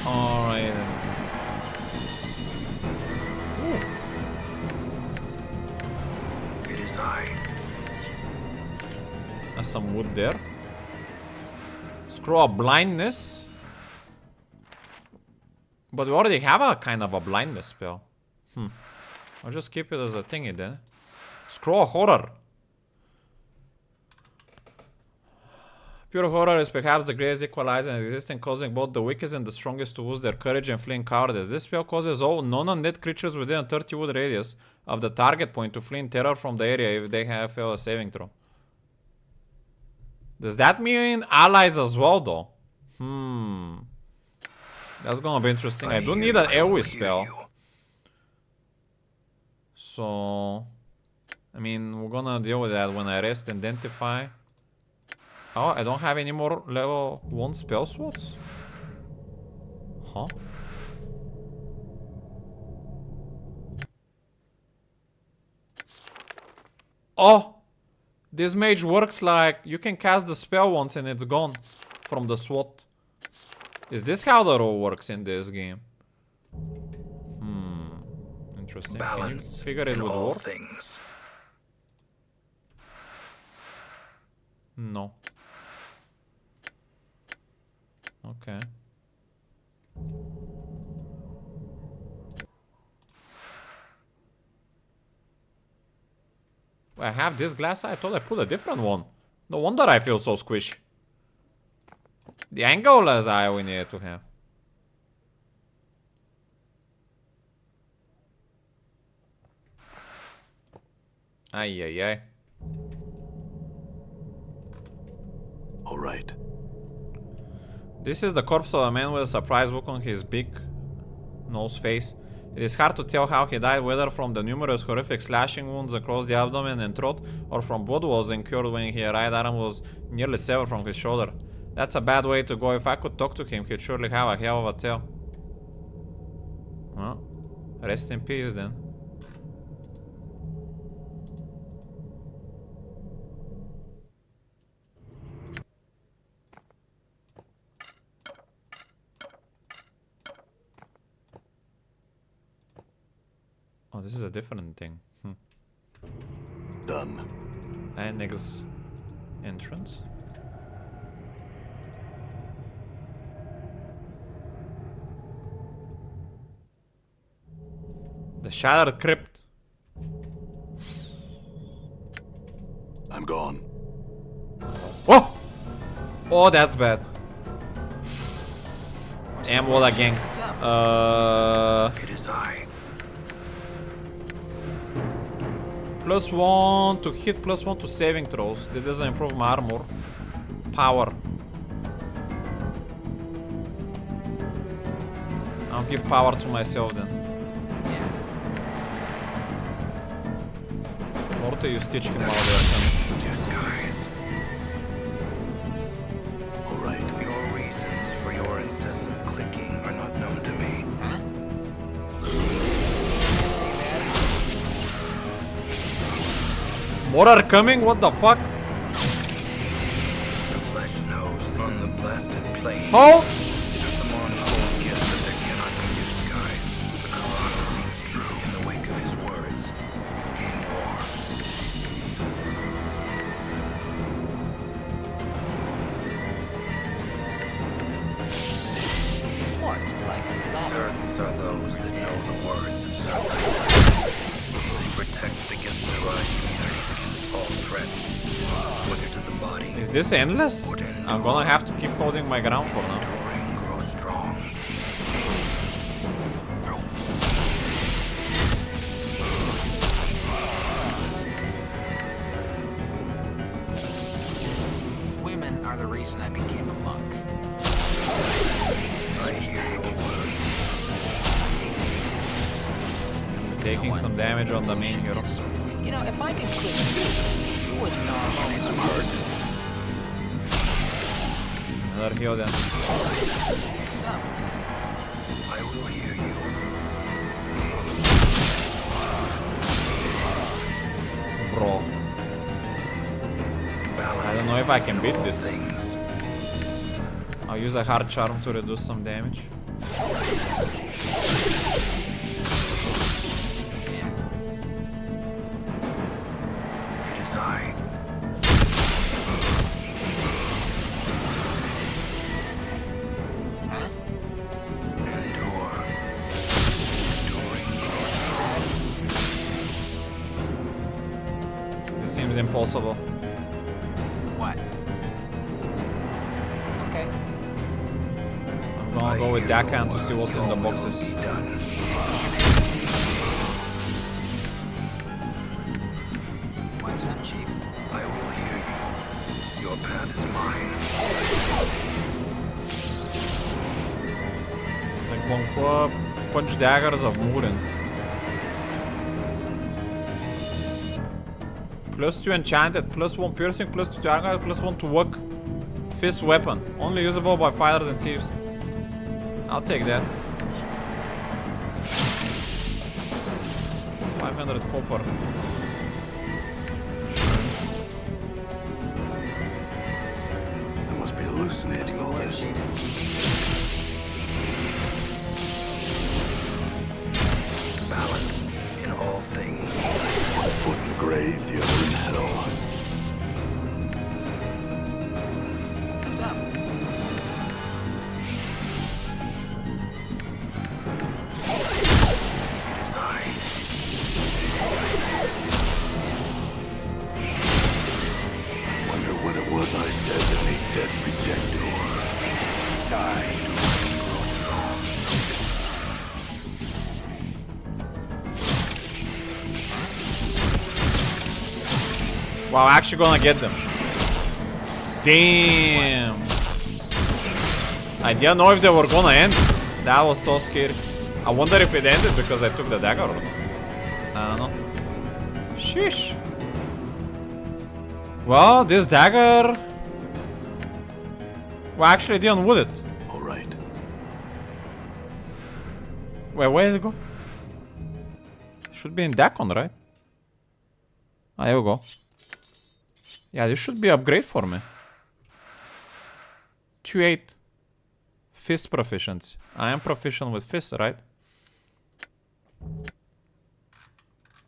Alright then. It is I. There's some wood there. Scroll of blindness. But we already have a kind of a blindness spell. I'll just keep it as a thingy then. Scroll of horror. Pure horror is perhaps the greatest equalizer in existence, causing both the weakest and the strongest to lose their courage and flee in cowardice. This spell causes all non-undead creatures within a 30 wood radius of the target point to flee in terror from the area if they have failed a saving throw. Does that mean allies as well, though? That's gonna be interesting. I do need an AoE spell. So... I mean, we're gonna deal with that when I rest Identify. Oh, I don't have any more level 1 spell slots? Huh? Oh! This mage works like you can cast the spell once and it's gone from the slot. Is this how the roll works in this game? Interesting. Balance. Can you figure it in would all work? things. No. Okay. I have this glass eye. I thought I put a different one. No wonder I feel so squishy. The Angola's eye we need to have. Ay, ay, ay. All right. This is the corpse of a man with a surprise look on his big nose face. It is hard to tell how he died, whether from the numerous horrific slashing wounds across the abdomen and throat, or from blood was incurred when his right arm was nearly severed from his shoulder. That's a bad way to go. If I could talk to him, he'd surely have a hell of a tale. Well, rest in peace then. Oh, this is a different thing. Done. Annex entrance. The Shattered Crypt. I'm gone. Oh! Oh, that's bad. And what again? It is I. +1 to hit, +1 to saving throws. That doesn't improve my armor. Power. I'll give power to myself then. Morte you стички мало да я там. All right. Your reasons for your incessant clicking are not known to me. More are coming? What the fuck? The flesh knows on the blasted plane. How? Zerthamon holds gifts that there cannot be disguised. The Quran rings true. In the wake of his words came war. What? Like Zerths are those that know the words of Zerth. They protect against the rising against all threats, whether to the body Is this endless? I'm gonna have to keep holding my ground for now. enduring grow strong. women are the reason I became a monk. I hear your words. Taking some damage on the main hero. You know, if I could click you wouldn't know a moment's worth. Another heal then. What's up? I will hear you. Bro. I don't know if I can beat this. I'll use a hard charm to reduce some damage. It is I. Endure. Enduring This seems impossible. What? Okay. I'm gonna go with Dakan to see what's in the boxes. be done. What's up, Chief? I will hear you. Your path is mine. Like one club, punch daggers of Murin. +2 enchanted, +1 piercing, +2 dagger, +1 to work. Fist weapon, only usable by fighters and thieves. I'll take that. 500 copper. They must be hallucinating all this. Balance in all things. One foot in the grave, the other in hell. What's up? Wonder what it was I said that made death rejected. Die. Wow, actually gonna get them. Damn. I didn't know if they were gonna end. That was so scary. I wonder if it ended because I took the dagger or not. I don't know. Sheesh. Well, this dagger... Well, actually I didn't wood it. All right. Wait, where did it go? Should be in Dakon, right? Ah, here we go. Yeah, this should be upgrade for me. 2-8. Fist proficiency. I am proficient with fist, right?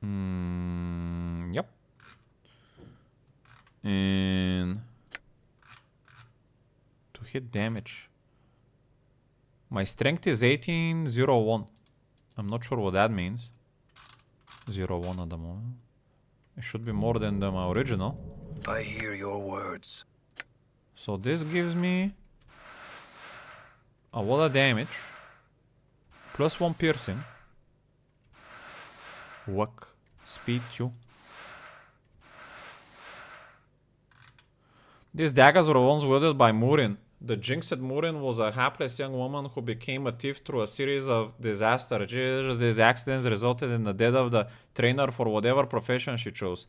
Yep. And to hit damage. My strength is 1801. I'm not sure what that means. 01 at the moment. It should be more than my original. I hear your words. So this gives me A lot of damage. +1 piercing. Whack. Speed 2. These daggers were once wielded by Murin. The Jinxed Murin was a hapless young woman who became a thief through a series of disasters. These accidents resulted in the death of the trainer for whatever profession she chose.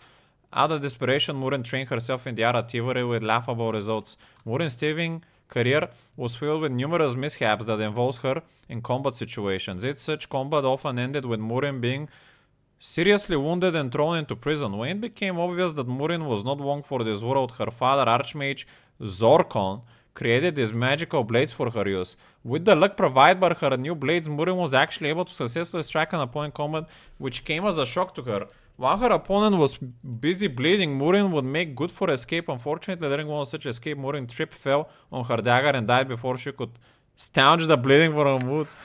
Out of desperation, Murin trained herself in the art of thievery with laughable results. Murin's thieving career was filled with numerous mishaps that involved her in combat situations. Yet such combat often ended with Murin being seriously wounded and thrown into prison. When it became obvious that Murin was not one for this world, her father, Archmage Zorkon, created these magical blades for her use. With the luck provided by her new blades, Murin was actually able to successfully strike an opponent combat, which came as a shock to her. While her opponent was busy bleeding, Murin would make good for escape. Unfortunately, during one such escape, Murin tripped, fell on her dagger, and died before she could staunch the bleeding for her wounds.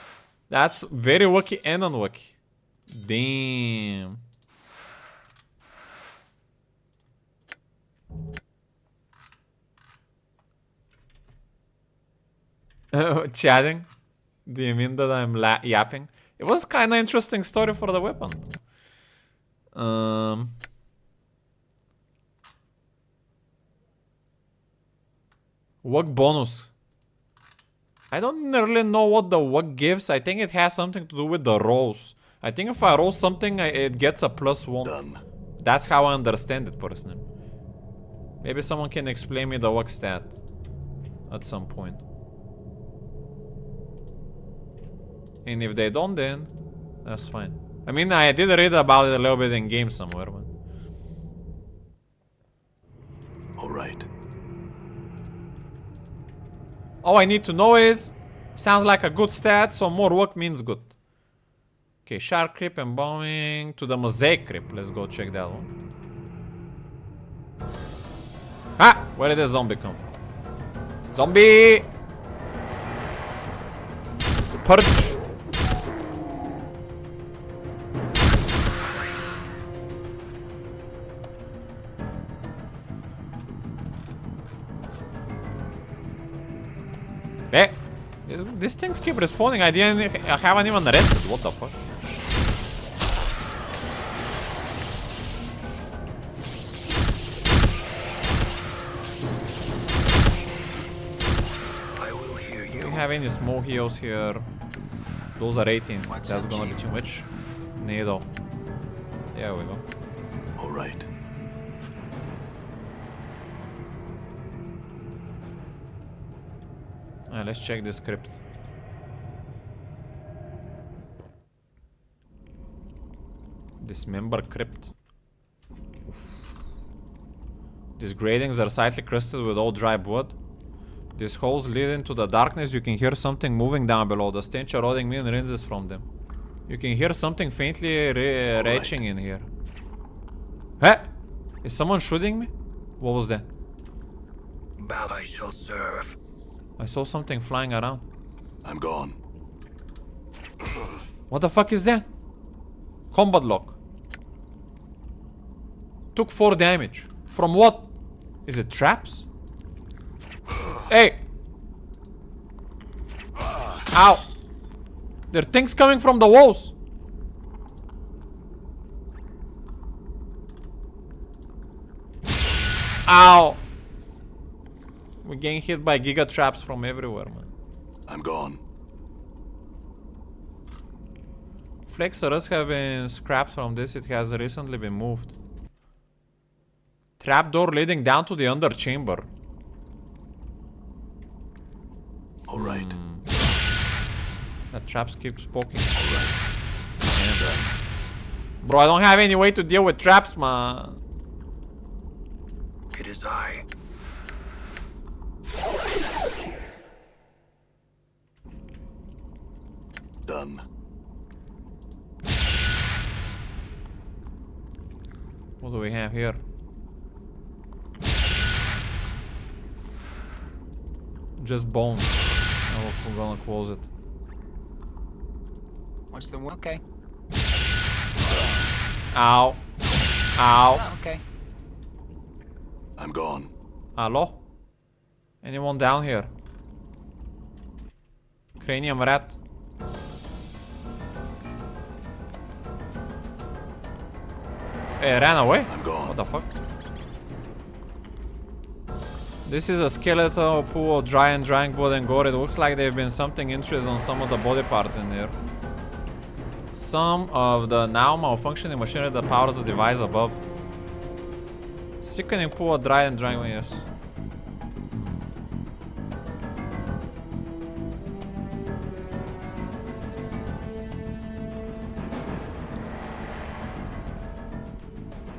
That's very lucky and unlucky. Damn. Chatting? Do you mean that I'm yapping? It was kind of interesting story for the weapon. What bonus? I don't really know what the what gives. I think it has something to do with the rolls. I think if I roll something, it gets a +1. Done. That's how I understand it personally. Maybe someone can explain me the what stat at some point. And if they don't, then that's fine. I mean, I did read about it a little bit in game somewhere, but... Alright. All I need to know is... Sounds like a good stat, so more work means good. Okay, Shark Creep and Bombing to the Mosaic Creep. Let's go check that one. Ah! Where did the zombie come from? Zombie! Purge! Hey! These things keep respawning. I haven't even rested. What the fuck? I will hear Do you you. have any small heals here? Those are 18. What's That's up, gonna be Chief? too much. Needle. There we go. Alright. Alright, let's check the script. Dismember crypt. Oof. These gratings are slightly crusted with old dry blood. These holes lead into the darkness. You can hear something moving down below. The stench of rotting meat rises from them. You can hear something faintly retching in here. Hey! Is someone shooting me? What was that? Bow I shall serve. I saw something flying around. I'm gone. What the fuck is that? Combat lock. Took 4 damage. From what? Is it traps? Hey! Ow! There are things coming from the walls. Ow! We're getting hit by giga traps from everywhere, man. I'm gone. Flexorus have been scrapped from this. It has recently been moved. Trapdoor leading down to the under chamber. Alright. That traps keeps poking. Bro, I don't have any way to deal with traps, man. It is I. Done. What do we have here? Just bones. Oh, we're gonna close it. What's the one? Okay. Ow. Ow. Oh, okay. I'm gone. Hello? Anyone down here? Cranium rat. It ran away? I'm gone. What the fuck? This is a skeletal pool of dry and drying blood and gore. It looks like there have been something interesting on some of the body parts in here. Some of the now malfunctioning machinery that powers the device above. Sickening pool of dry and drying, yes.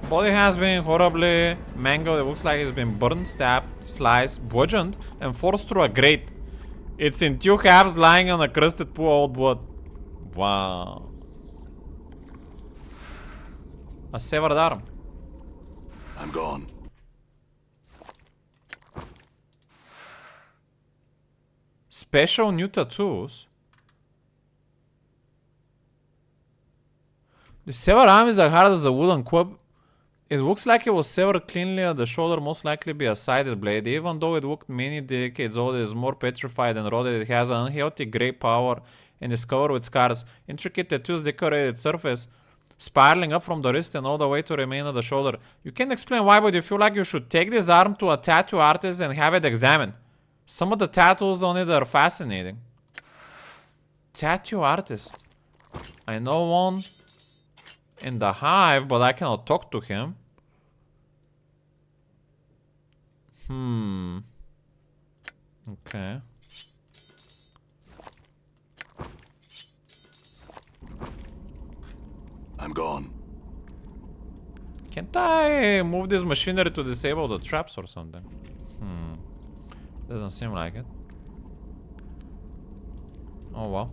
Body has been horribly mangled. It looks like it's been burned, stabbed, sliced, bludgeoned, and forced through a grate. It's in two halves lying on a crusted pool of old blood. Wow. A severed arm. I'm gone. Special new tattoos. The severed arm is as hard as a wooden club. It looks like it was severed cleanly at the shoulder, most likely be a sided blade. Even though it looked many decades old, it is more petrified and rotted. It has an unhealthy grey power and is covered with scars. Intricate tattoos decorate its surface, spiraling up from the wrist and all the way to remain at the shoulder. You can't explain why, but you feel like you should take this arm to a tattoo artist and have it examined. Some of the tattoos on it are fascinating. Tattoo artist. I know one in the hive, but I cannot talk to him. Okay. I'm gone. Can't I move this machinery to disable the traps or something? Doesn't seem like it. Oh well.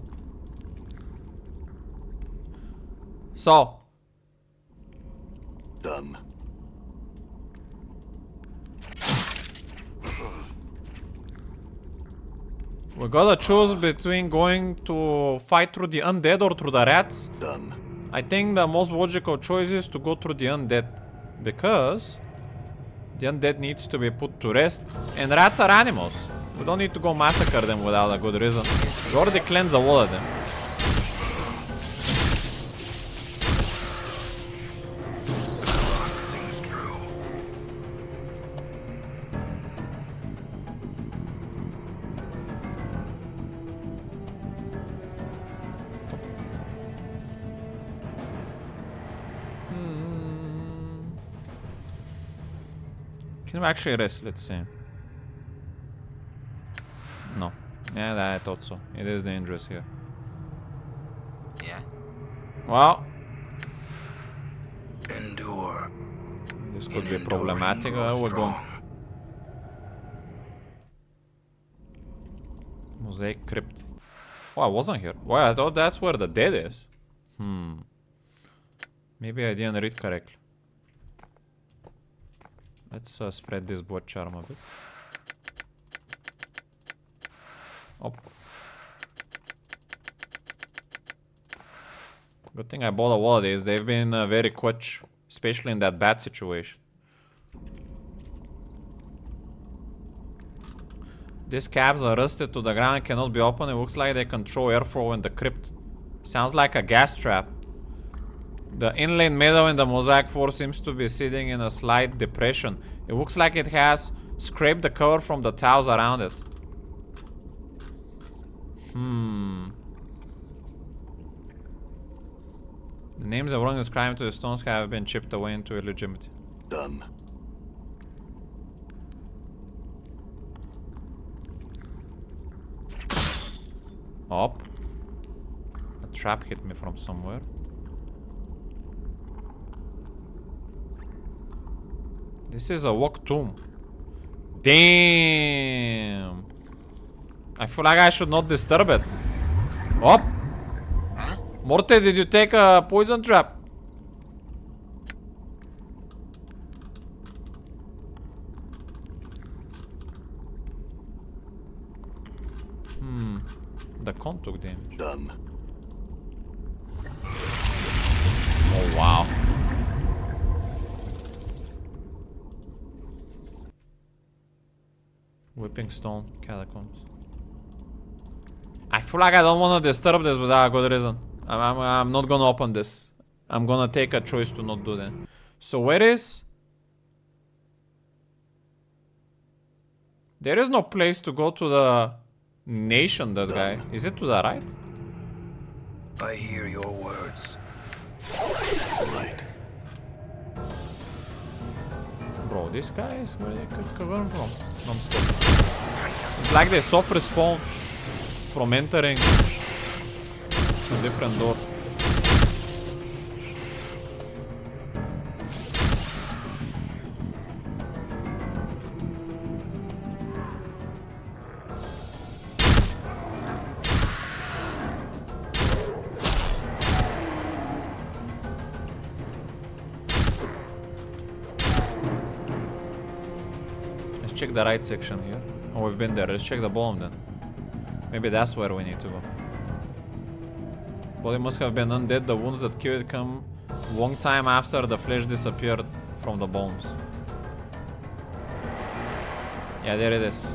So. Done. We gotta choose between going to fight through the undead or through the rats. Done. I think the most logical choice is to go through the undead. Because the undead needs to be put to rest. And rats are animals. We don't need to go massacre them without a good reason. We already cleansed a wall of them. Can we actually rest? Let's see. No. Yeah, I thought so. It is dangerous here. Yeah. Well, Endure. this could In be enduring, problematic. grow We're going. strong. Mosaic crypt. Oh, I wasn't here. Well, I thought that's where the dead is. Maybe I didn't read correctly. Let's spread this blood charm a bit. Oh. Good thing I bought a wall of these. They've been very clutch, especially in that bat situation. These cabs are rusted to the ground and cannot be opened. It looks like they control airflow in the crypt. Sounds like a gas trap. The inlaid metal in the mosaic floor seems to be sitting in a slight depression. It looks like it has scraped the cover from the tiles around it. The names of wrong inscribed to the stones have been chipped away into illegitimacy. Done. Up. A trap hit me from somewhere. This is a walk tomb. Damn. I feel like I should not disturb it. Up. Huh? Morte, did you take a poison trap? The con took damage. Done. Oh wow. Whipping stone catacombs. I feel like I don't want to disturb this without a good reason. I'm not gonna open this. I'm gonna take a choice to not do that. So where is... There is no place to go to the nation, that guy. Is it to the right? I hear your words. Right. Bro, this guy is where they could come from. Non-stop. It's like they soft respawn from entering a different door. Check the right section here. Oh, we've been there. Let's check the bottom then. Maybe that's where we need to go. Body must have been undead. The wounds that killed come long time after the flesh disappeared from the bones. Yeah, there it is.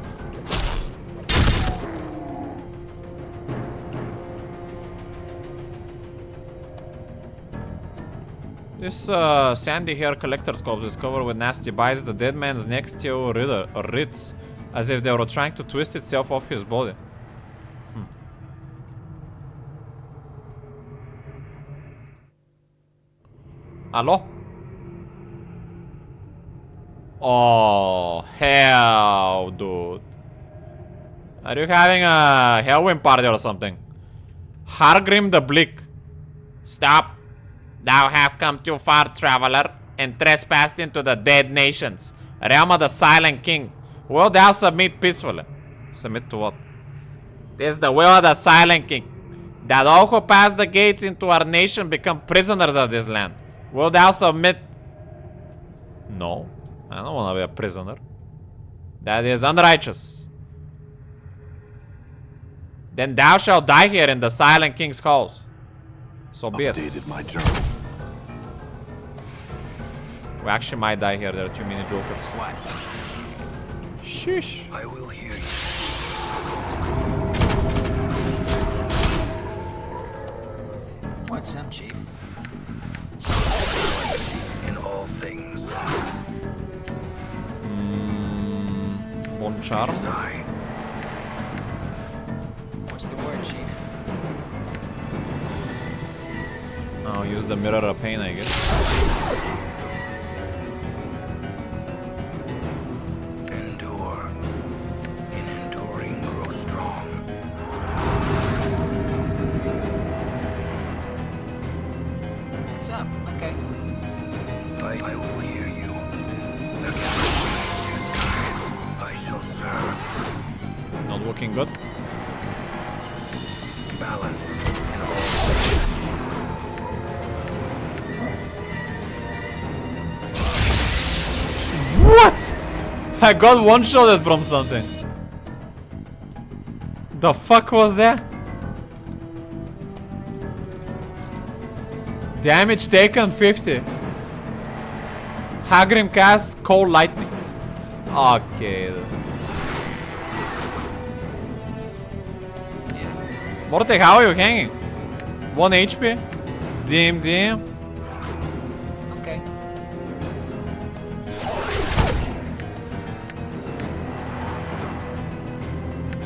This sandy hair collector's corpse is covered with nasty bites. The dead man's neck still writhes as if they were trying to twist itself off his body. Hello? Oh, hell, dude. Are you having a Halloween party or something? Hargrim the Bleak. Stop. Thou have come too far, traveler, and trespassed into the dead nations, realm of the Silent King. Will thou submit peacefully? Submit to what? This is the will of the Silent King, that all who pass the gates into our nation become prisoners of this land. Will thou submit? No, I don't want to be a prisoner. That is unrighteous. Then thou shalt die here in the Silent King's halls. So be it. Updated my journal. We actually might die here. There are too many jokers. What? Sheesh. I will hear you. What's up, Chief? In all things, Bon charm. I What's the word, Chief? I'll use the mirror of pain, I guess. endure. In enduring, grow strong. What's up? Okay. I will hear you. I shall serve. Not looking good. Balance in all things. What? I got one-shotted from something. The fuck was that? Damage taken 50. Hagrim casts Cold Lightning. Okay. Mortek, how are you hanging? 1 HP? Damn. Okay.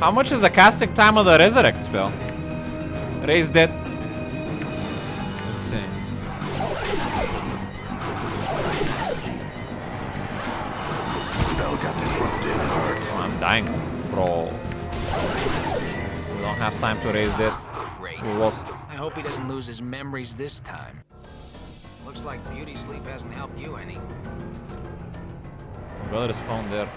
How much is the casting time of the Resurrect spell? Raise dead. Let's see. Spell got disrupted. Oh, I'm dying, bro. We don't have time to raise dead. Great. We lost. I hope he doesn't lose his memories this time. Looks like beauty sleep hasn't helped you any. I'm gonna respawn there.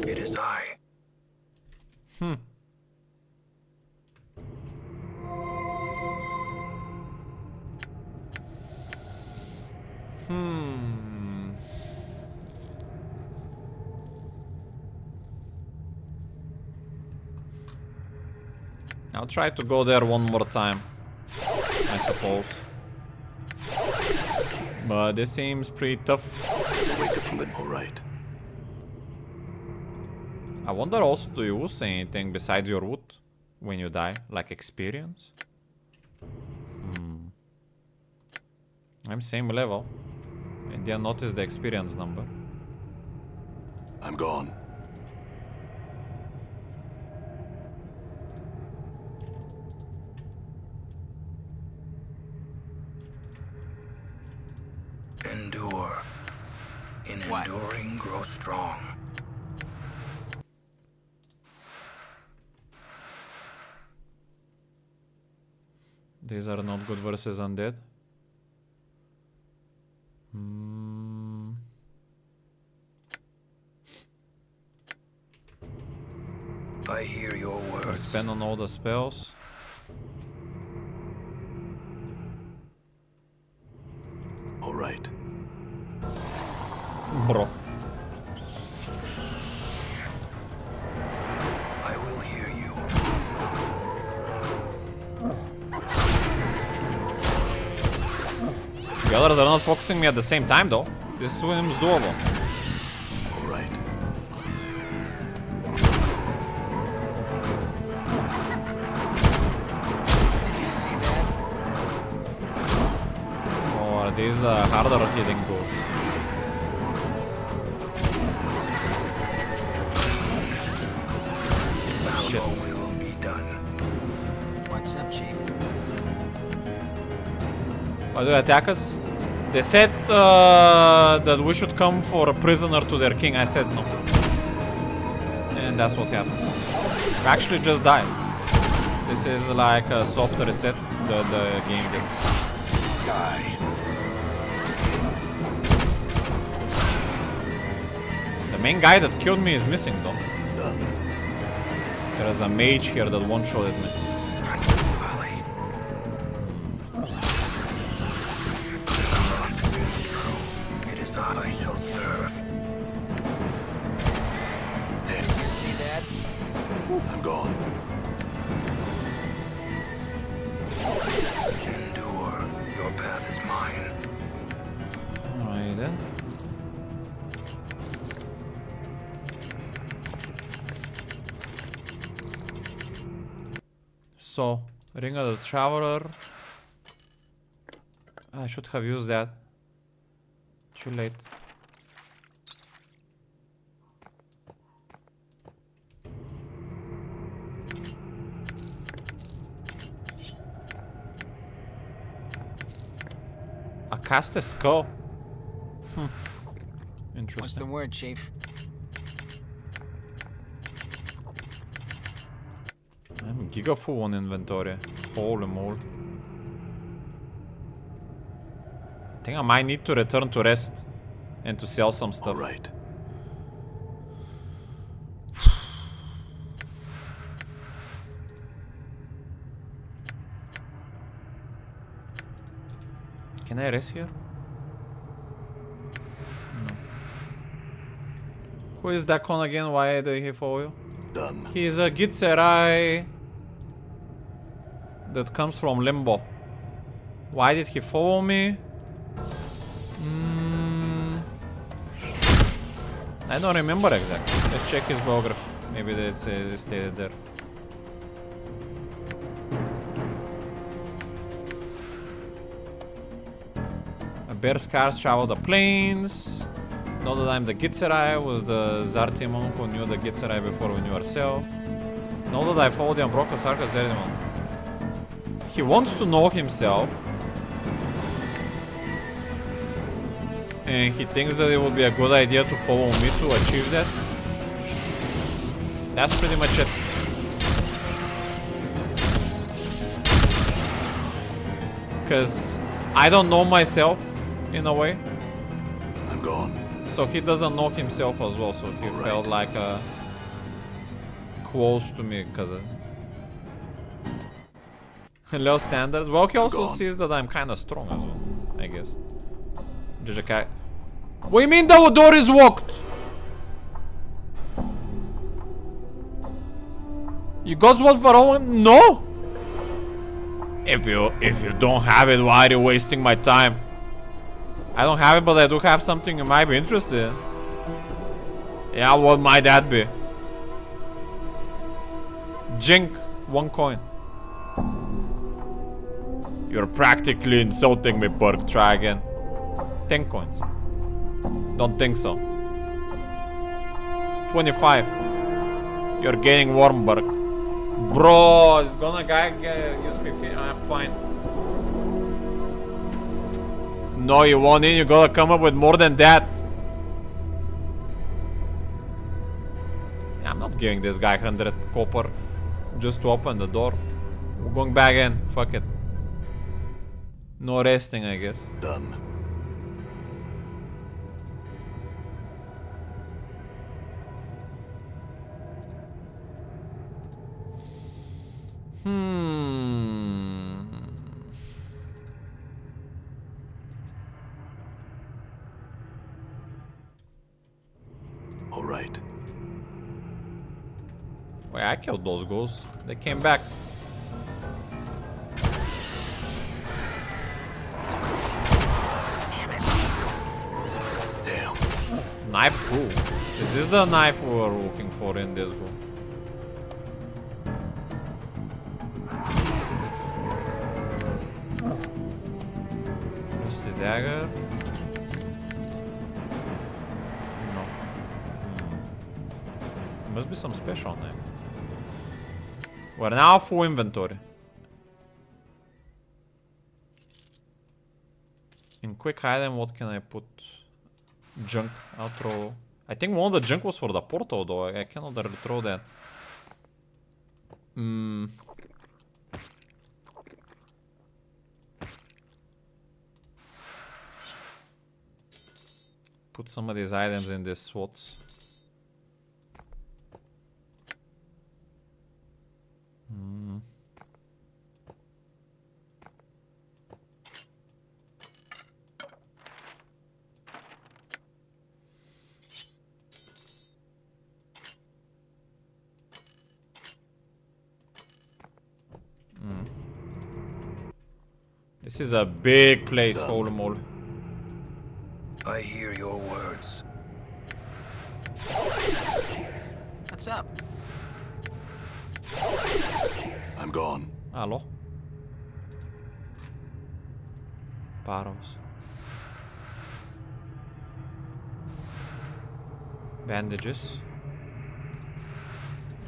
It is I. I'll try to go there one more time. I suppose. But this seems pretty tough. Wake up from the... Alright. I wonder also, do you use anything besides your wood when you die? Like experience? I'm same level. I didn't notice the experience number. I'm gone. Endure. In What? enduring, grow strong. These are not good versus undead. I hear your words. Spend on all the spells. Alright. Bro. I will hear you. The others are not focusing me at the same time though. This seems doable. Alright. Or these harder hitting goals. Shit. All will be done. What's up, Chief? Why do they attack us? They said that we should come for a prisoner to their king. I said no. And that's what happened. We actually just died. This is like a soft reset the game did. Die. The main guy that killed me is missing though. Done. There is a mage here that one-shot at me. Valley. It is I shall serve. Dead. You see that? I'm gone. Endure. Your path is mine. Alright then. So, Ring of the Traveler. I should have used that. Too late. A cast a skull. What's Interesting. the word, Chief? I'm giga full on inventory. Holy moly. I think I might need to return to rest and to sell some stuff. Alright. Can I rest here? No. Who is that con again? Why did he follow you? Done. He is a Gitzerai that comes from Limbo. Why did he follow me? I don't remember exactly. Let's check his biography. Maybe that's stated there. A bear scars travel the plains. Know that I'm the Gitzerai, was the Zartimon who knew the Gitzerai before we knew ourselves. Know that I followed the Ambroka Sarka Zerdimon. He wants to know himself. And he thinks that it would be a good idea to follow me to achieve that. That's pretty much it. Because I don't know myself, in a way. I'm gone. So he doesn't know himself as well, so he Alright. felt like close to me, because low standards. Well, he also Gone. sees that I'm kind of strong as well, I guess. JJK. What do you mean the door is locked? You got what for all? No! If you don't have it, why are you wasting my time? I don't have it, but I do have something you might be interested in. Yeah, what might that be? Jink, 1 coin. You're practically insulting me, Berg. Try again. 10 coins. Don't think so. 25. You're getting warm, Berg. Bro, it's gonna use me. Fine. No, you won't in. You gotta come up with more than that. I'm not giving this guy 100 copper just to open the door. We're going back in. Fuck it. No resting, I guess. Done. All right. Wait, I killed those ghouls. They came back. Damn. Knife ghoul. Is this the knife we were looking for in this ghoul? Rusty dagger. No. Must be some special name. We're now full inventory. In quick item, what can I put? Junk. I'll throw. I think one of the junk was for the portal though. I cannot throw that. Put some of these items in these slots. This is a big place, holy moly. I hear your words. What's up? I'm gone. Hello? Paros. Bandages.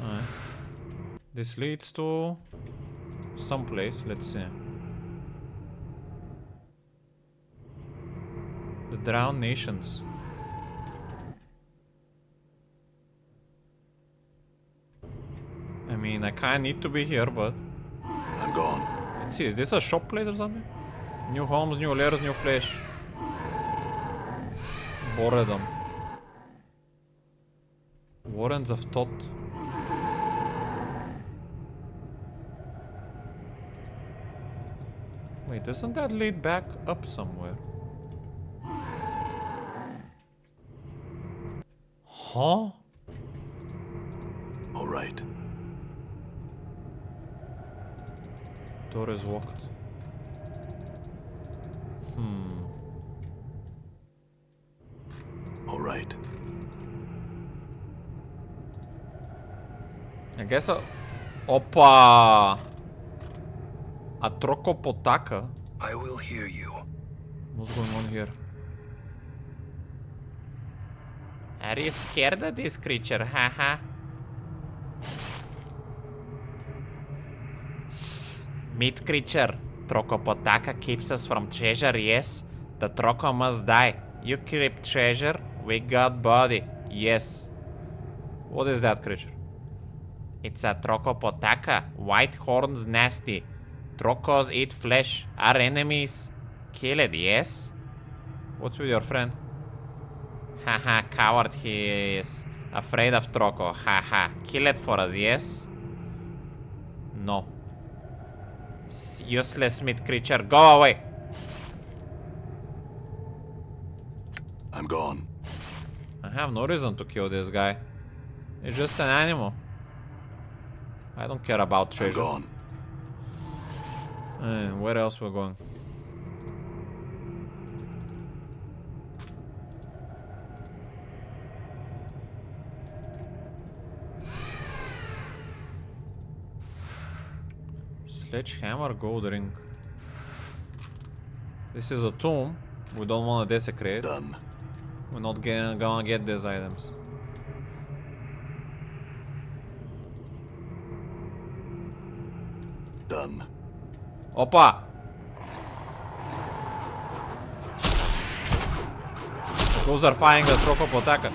Alright. This leads to someplace, let's see. The Drowned Nations. I mean, I kinda need to be here, but... I'm gone. Let's see, is this a shop place or something? New homes, new layers, new flesh. Boredom. Warrens of Thought. Wait, doesn't that lead back up somewhere? Huh? All right. Door is locked. All right. I guess Opa! A Trokopotaka? I will hear you. What's going on here? Are you scared of this creature, haha? Meat creature. Trokopotaka keeps us from treasure, yes? The Troko must die. You keep treasure, we got body, yes. What is that creature? It's a Trokopotaka. White horns nasty. Trokos eat flesh. Our enemies. Kill it, yes? What's with your friend? Haha, coward he is. Afraid of Troko, haha. Kill it for us, yes? No. Useless meat creature, go away! I'm gone. I have no reason to kill this guy. He's just an animal. I don't care about I'm treasure. gone. And where else we're going? Sledgehammer gold ring. This is a tomb. We don't want to desecrate. Done. We're not gonna get these items. Done. Opa! Those are firing the Trokopotaka.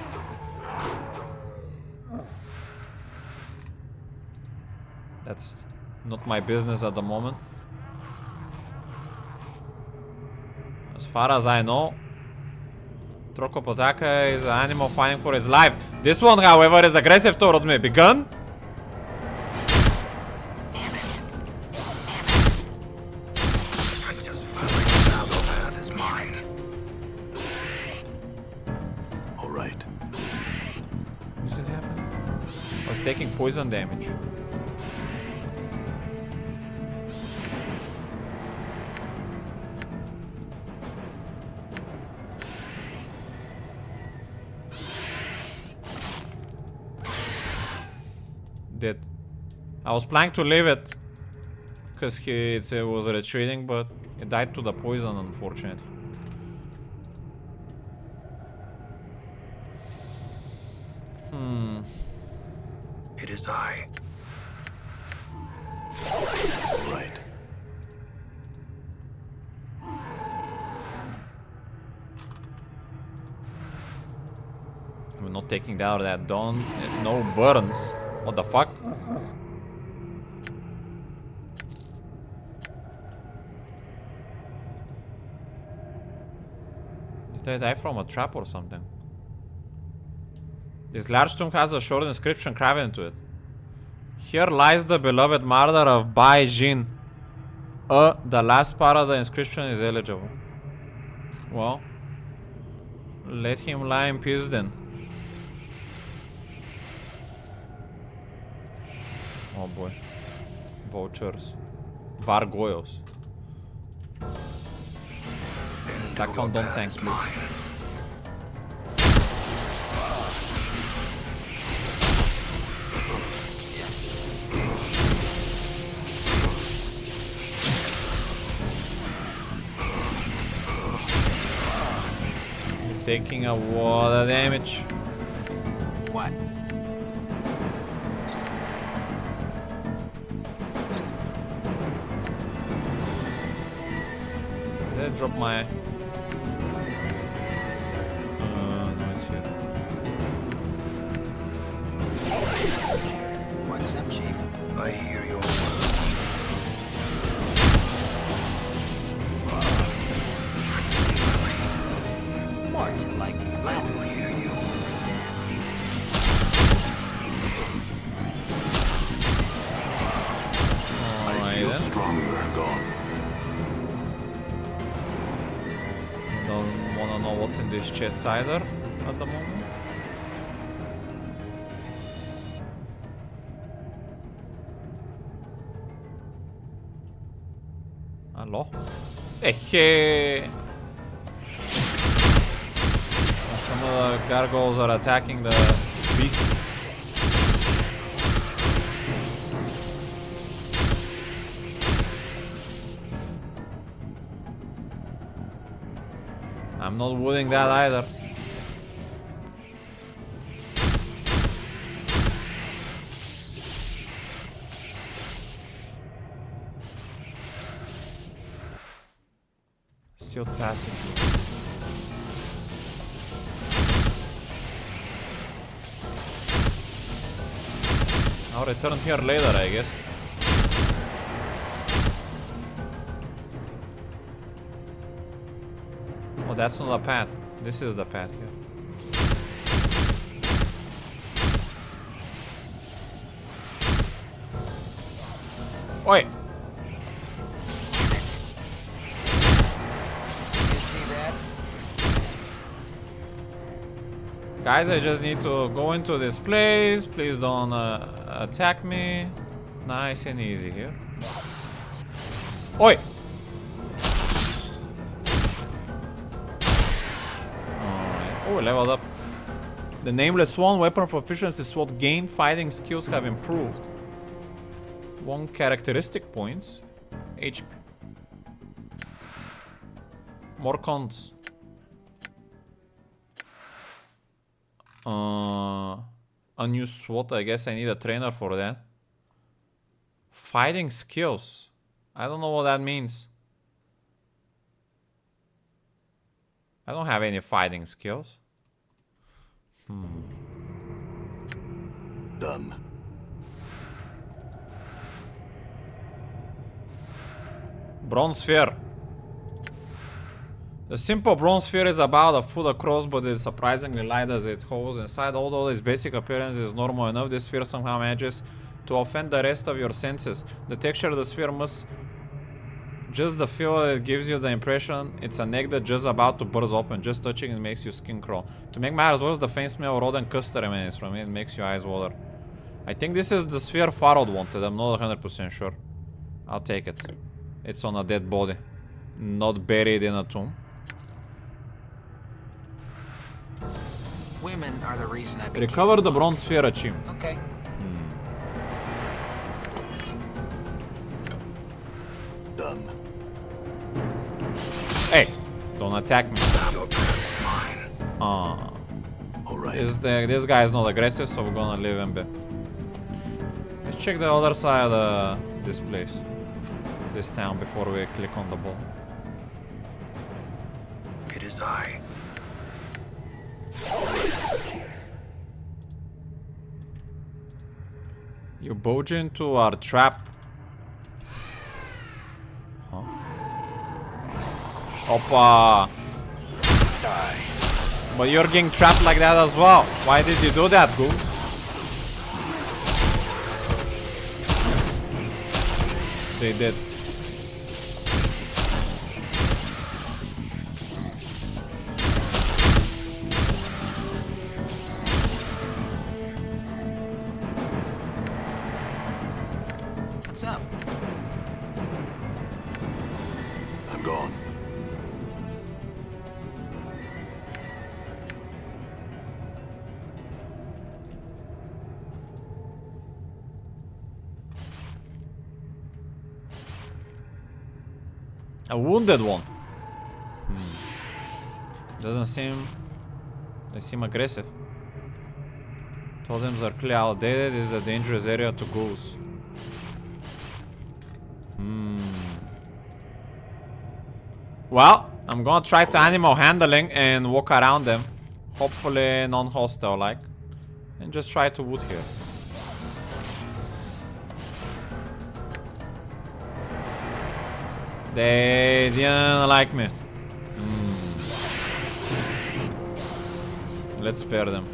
That's not my business at the moment. As far as I know, Trokopotaka is an animal fighting for its life. This one, however, is aggressive towards me. Begun? Alright. Is it happening? I was taking poison damage. Dead. I was planning to leave it because it was retreating, but it died to the poison, unfortunately. It is I. Right. We're not taking down that dawn. No burns. What the fuck? Did I die from a trap or something? This large tomb has a short inscription carved into it. Here lies the beloved murder of Bai Jin. The last part of the inscription is illegible. Well, let him lie in peace then. Oh boy. Vultures. Vargoyos. That one don't tank, please. Taking a lot of damage. What? Did I drop my... no, it's here. What's up, Chief? I hear your Mort, like Latin. I hear you. Alright Feel then. stronger, gone. Don't wanna know what's in this chest either at the moment. Hello? Hey! Some of the gargoyles are attacking the beast. I'm not wooing that either. Sealed passage. I'll return here later, I guess. Oh, that's not a path. This is the path here. Oi! You see that? Guys, I just need to go into this place. Please don't attack me. Nice and easy here. Oi! Alright. Oh, leveled up. The Nameless One, weapon proficiency SWAT gain, fighting skills have improved. 1 characteristic points. HP. More cons. Unused SWAT, I guess I need a trainer for that. Fighting skills. I don't know what that means. I don't have any fighting skills. Done. Bronze sphere. The simple bronze sphere is about a foot across, but it's surprisingly light as it holds inside. Although its basic appearance is normal enough, this sphere somehow manages to offend the rest of your senses. The texture of the sphere must just the feel it gives you the impression it's an egg that's just about to burst open. Just touching it makes your skin crawl. To make matters worse, the faint smell of rodent custard emanates from it. It makes your eyes water. I think this is the sphere Pharod wanted. I'm not 100% sure. I'll take it. It's on a dead body, not buried in a tomb. Women are the reason I Recover the bronze sphere achievement. Okay. Done. Hey, don't attack me. All right. This guy is not aggressive, so we're gonna leave him be. Let's check the other side of this place, this town, before we click on the ball. It is I. You bouge into our trap. Huh? Oppa! But you're getting trapped like that as well. Why did you do that, Goose? They did. What's up? I'm gone. A wounded one. Doesn't seem... They seem aggressive. Totems are clearly outdated. This is a dangerous area to goose. Well, I'm gonna try to animal handling and walk around them. Hopefully non-hostile like. And just try to wood here. They didn't like me. Let's spare them.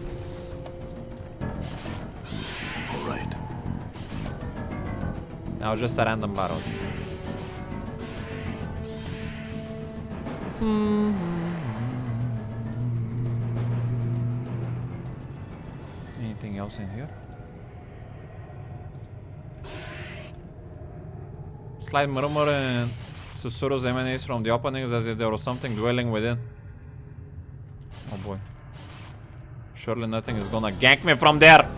All right. Now just a random battle. Anything else in here? Slight murmur and susurros emanates from the openings as if there was something dwelling within. Oh boy. Surely nothing is gonna gank me from there.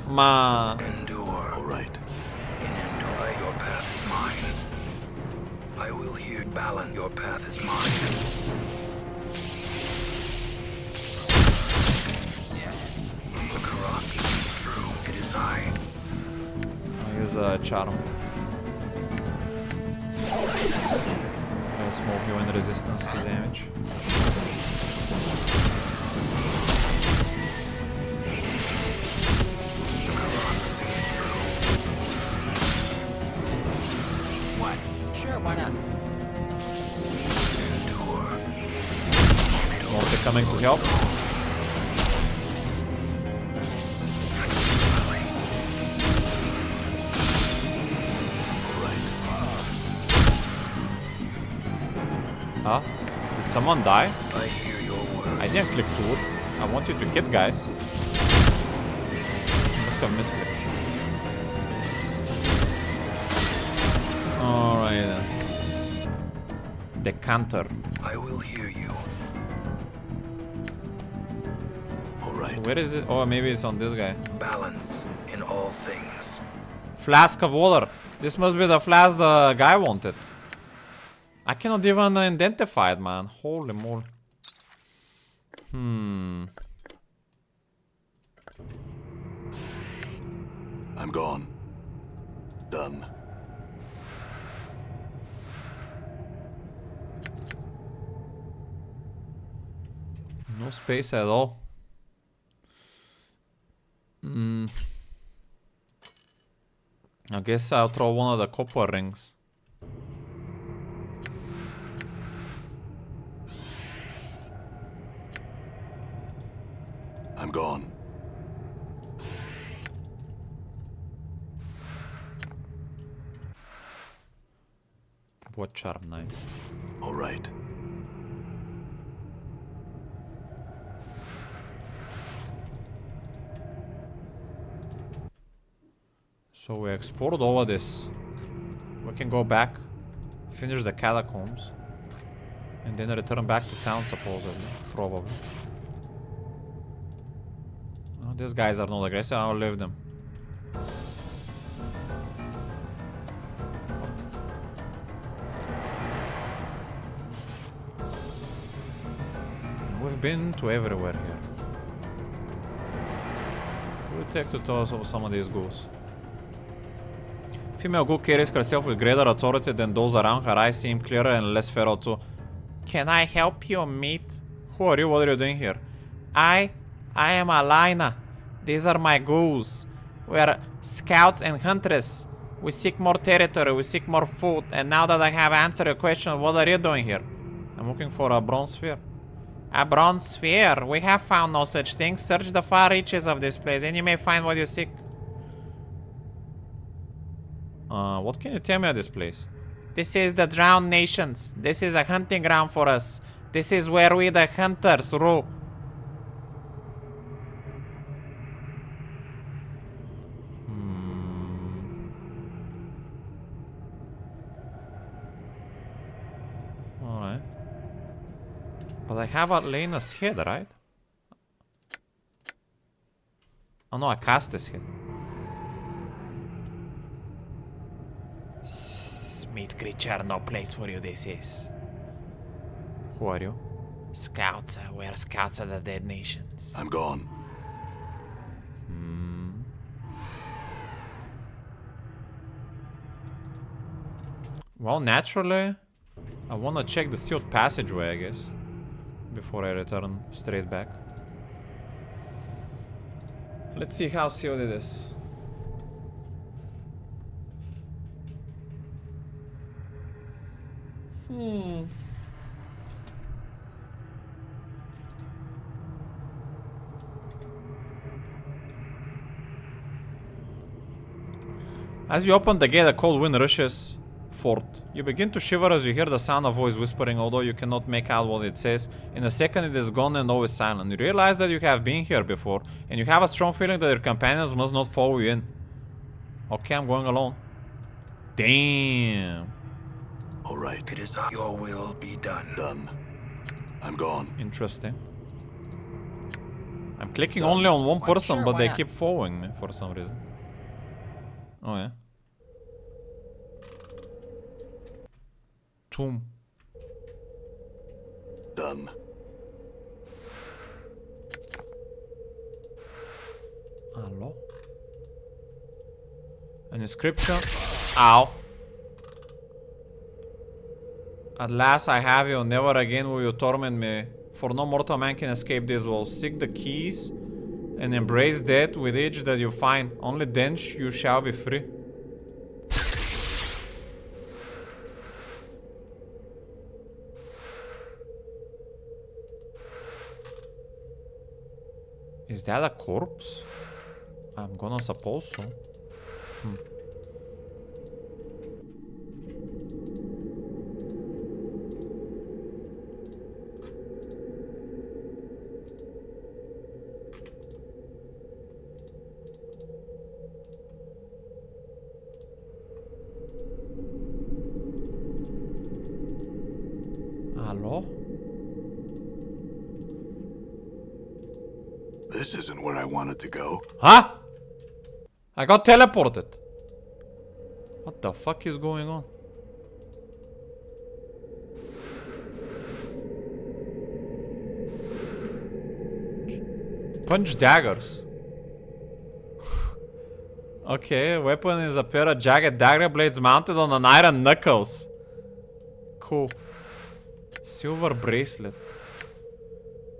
Come on. Endure. All right. In Endure, your path is mine. I will hear Balan, your path is mine. The Karak is true. It is I. I'll use a charm. A small human resistance to damage. What? Sure, why not? Morty coming to help. Huh? Did someone die? I hear your word. I didn't click tool. I want you to hit, guys. Must have misclicked. Alright then. Decanter. I will hear you. All right. So where is it? Oh, maybe it's on this guy. Balance in all things. Flask of water. This must be the flask the guy wanted. I cannot even identify it, man. Holy moly. I'm gone. Done. No space at all. I guess I'll throw one of the copper rings. I'm gone. What charm, nice. All right. So we explored all this. We can go back, finish the catacombs, and then return back to town supposedly, probably. Oh, these guys are not aggressive, I'll leave them. We've been to everywhere here. We'll take to tell us of some of these ghouls. Female ghoul carries herself with greater authority than those around her. Eyes seem clearer and less feral too. Can I help you, mate? Who are you? What are you doing here? I am Alina. These are my ghouls. We are scouts and hunters. We seek more territory, we seek more food. And now that I have answered your question, what are you doing here? I'm looking for a bronze sphere. A bronze sphere? We have found no such thing. Search the far reaches of this place and you may find what you seek. What can you tell me of this place? This is the Drowned Nations. This is a hunting ground for us. This is where we the hunters rule. Alright. But I have Atlena's head, right? Oh no, I cast this head. Meat creature, no place for you this is. Who are you? Scouts, we are scouts of the dead nations. I'm gone. Well, naturally, I want to check the sealed passageway, I guess, before I return straight back. Let's see how sealed it is. As you open the gate, a cold wind rushes forth. You begin to shiver as you hear the sound of voice whispering, although you cannot make out what it says. In a second it is gone and all is silent. You realize that you have been here before, and you have a strong feeling that your companions must not follow you in. Okay, I'm going alone. Damn. All right. It is your will be done. Done. I'm gone. Interesting. I'm clicking only on one Well, person, sure, but why they not? keep following me for some reason. Oh yeah. Tomb. Done. Hello? An inscription. Ow. At last I have you, never again will you torment me. For no mortal man can escape these walls. Seek the keys and embrace death with each that you find. Only then you shall be free. Is that a corpse? I'm gonna suppose so. Hello? This isn't where I wanted to go. Huh? I got teleported. What the fuck is going on? Punch daggers. Okay, weapon is a pair of jagged dagger blades mounted on an iron knuckles. Cool. Silver bracelet.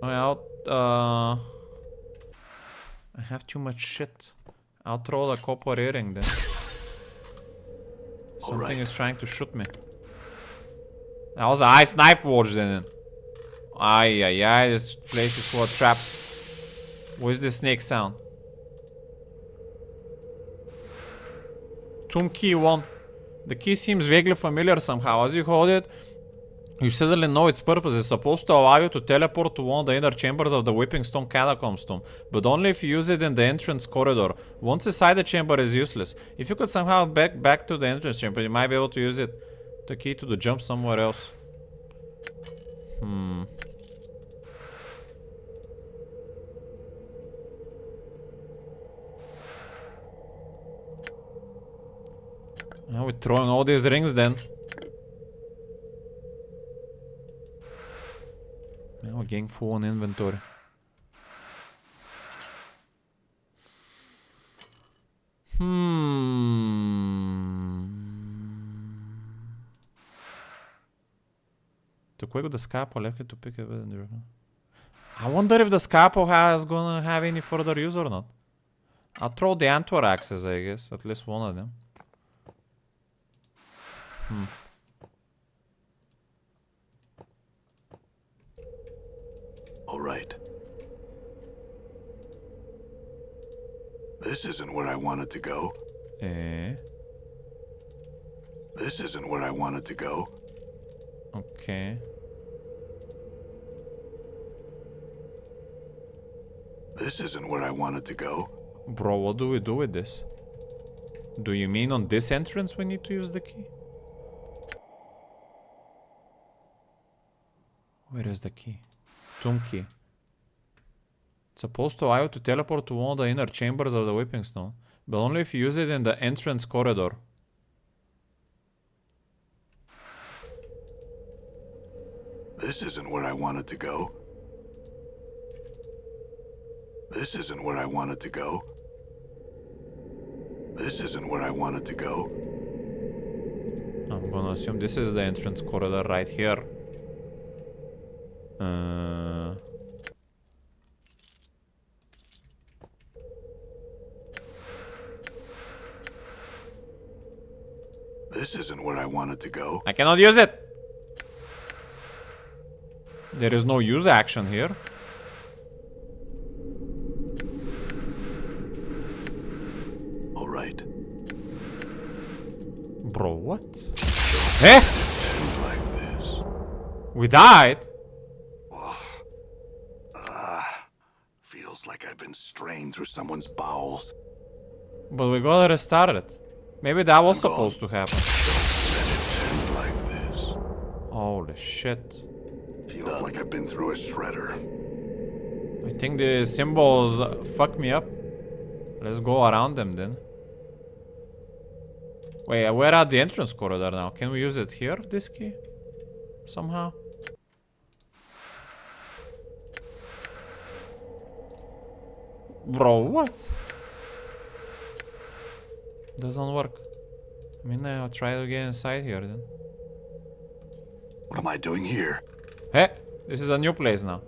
I have too much shit. I'll throw the copper earring then. Something is trying to shoot me. That was an ice knife forge then. Ay, this place is full of traps. Where's the snake sound? Tomb key 1. The key seems vaguely familiar somehow. As you hold it, you suddenly know its purpose. It's supposed to allow you to teleport to one of the inner chambers of the Whipping Stone Catacombs tomb, but only if you use it in the entrance corridor. Once inside the chamber is useless. If you could somehow back to the entrance chamber, you might be able to use it. The key to the jump somewhere else. Now we're throwing all these rings then. Now we're getting full on inventory. To quick with the scalpel, left to pick it. I wonder if the scalpel gonna have any further use or not. I'll throw the antwer axes, I guess. At least one of them. All right. This isn't where I wanted to go. This isn't where I wanted to go. Okay. This isn't where I wanted to go. Bro, what do we do with this? Do you mean on this entrance we need to use the key? Where is the key? Tomb key. It's supposed to allow you to teleport to one of the inner chambers of the Whipping Stone, but only if you use it in the entrance corridor. This isn't where I wanted to go. This isn't where I wanted to go. This isn't where I wanted to go. I'm gonna assume this is the entrance corridor right here. This isn't where I wanted to go. I cannot use it! There is no use action here. All right. Bro, what? Eh? Like this. We died? Feels like I've been strained through someone's bowels. But we gotta restart it. Maybe that was supposed to happen. Like this. Holy shit. Feels like I've been through a shredder. I think the symbols fuck me up. Let's go around them then. Wait, where are the entrance corridor now? Can we use it here, this key? Somehow? Bro, what? Doesn't work. I mean, I'll try to get inside here then. What am I doing here? Hey, this is a new place now.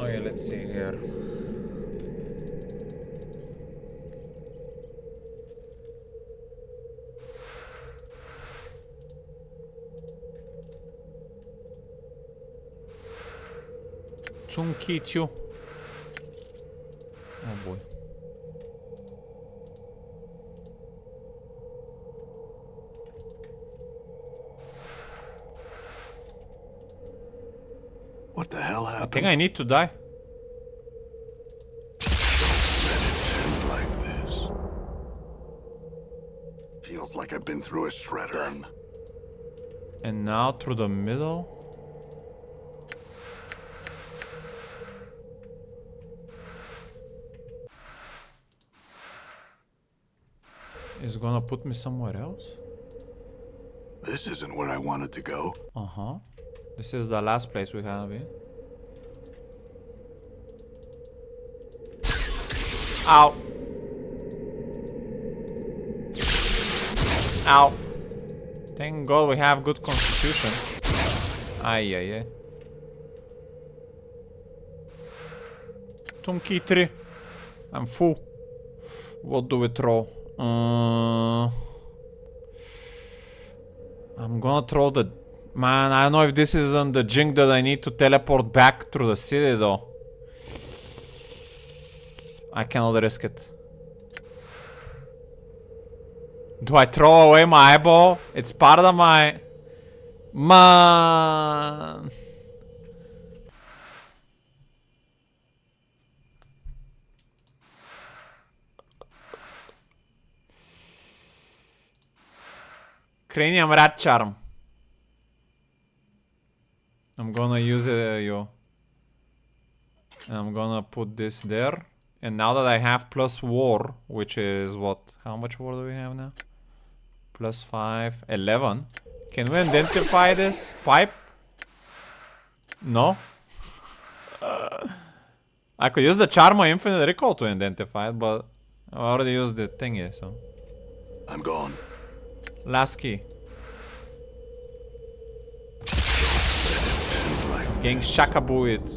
Okay, let's see here. Tsunkityu. Oh boy. What the hell I happened? think I need to die. End like this. Feels like I've been through a shredder. And now through the middle. Is gonna put me somewhere else? This isn't where I wanted to go. Uh-huh. This is the last place we have here. Ow. Ow. Thank God we have good constitution. Ay, ay, ay. Tunki 3. I'm full. What do we throw? I'm gonna throw the... Man, I don't know if this isn't the jink that I need to teleport back through the city though. I cannot risk it. Do I throw away my eyeball? It's part of my... Man. Cranium rat charm. I'm gonna use it, yo. And I'm gonna put this there. And now that I have plus war, which is what? How much war do we have now? Plus 5, 11. Can we identify this pipe? No? I could use the charm of infinite recall to identify it, but I already used the thingy, so. I'm gone. Last key. Getting shakabuit.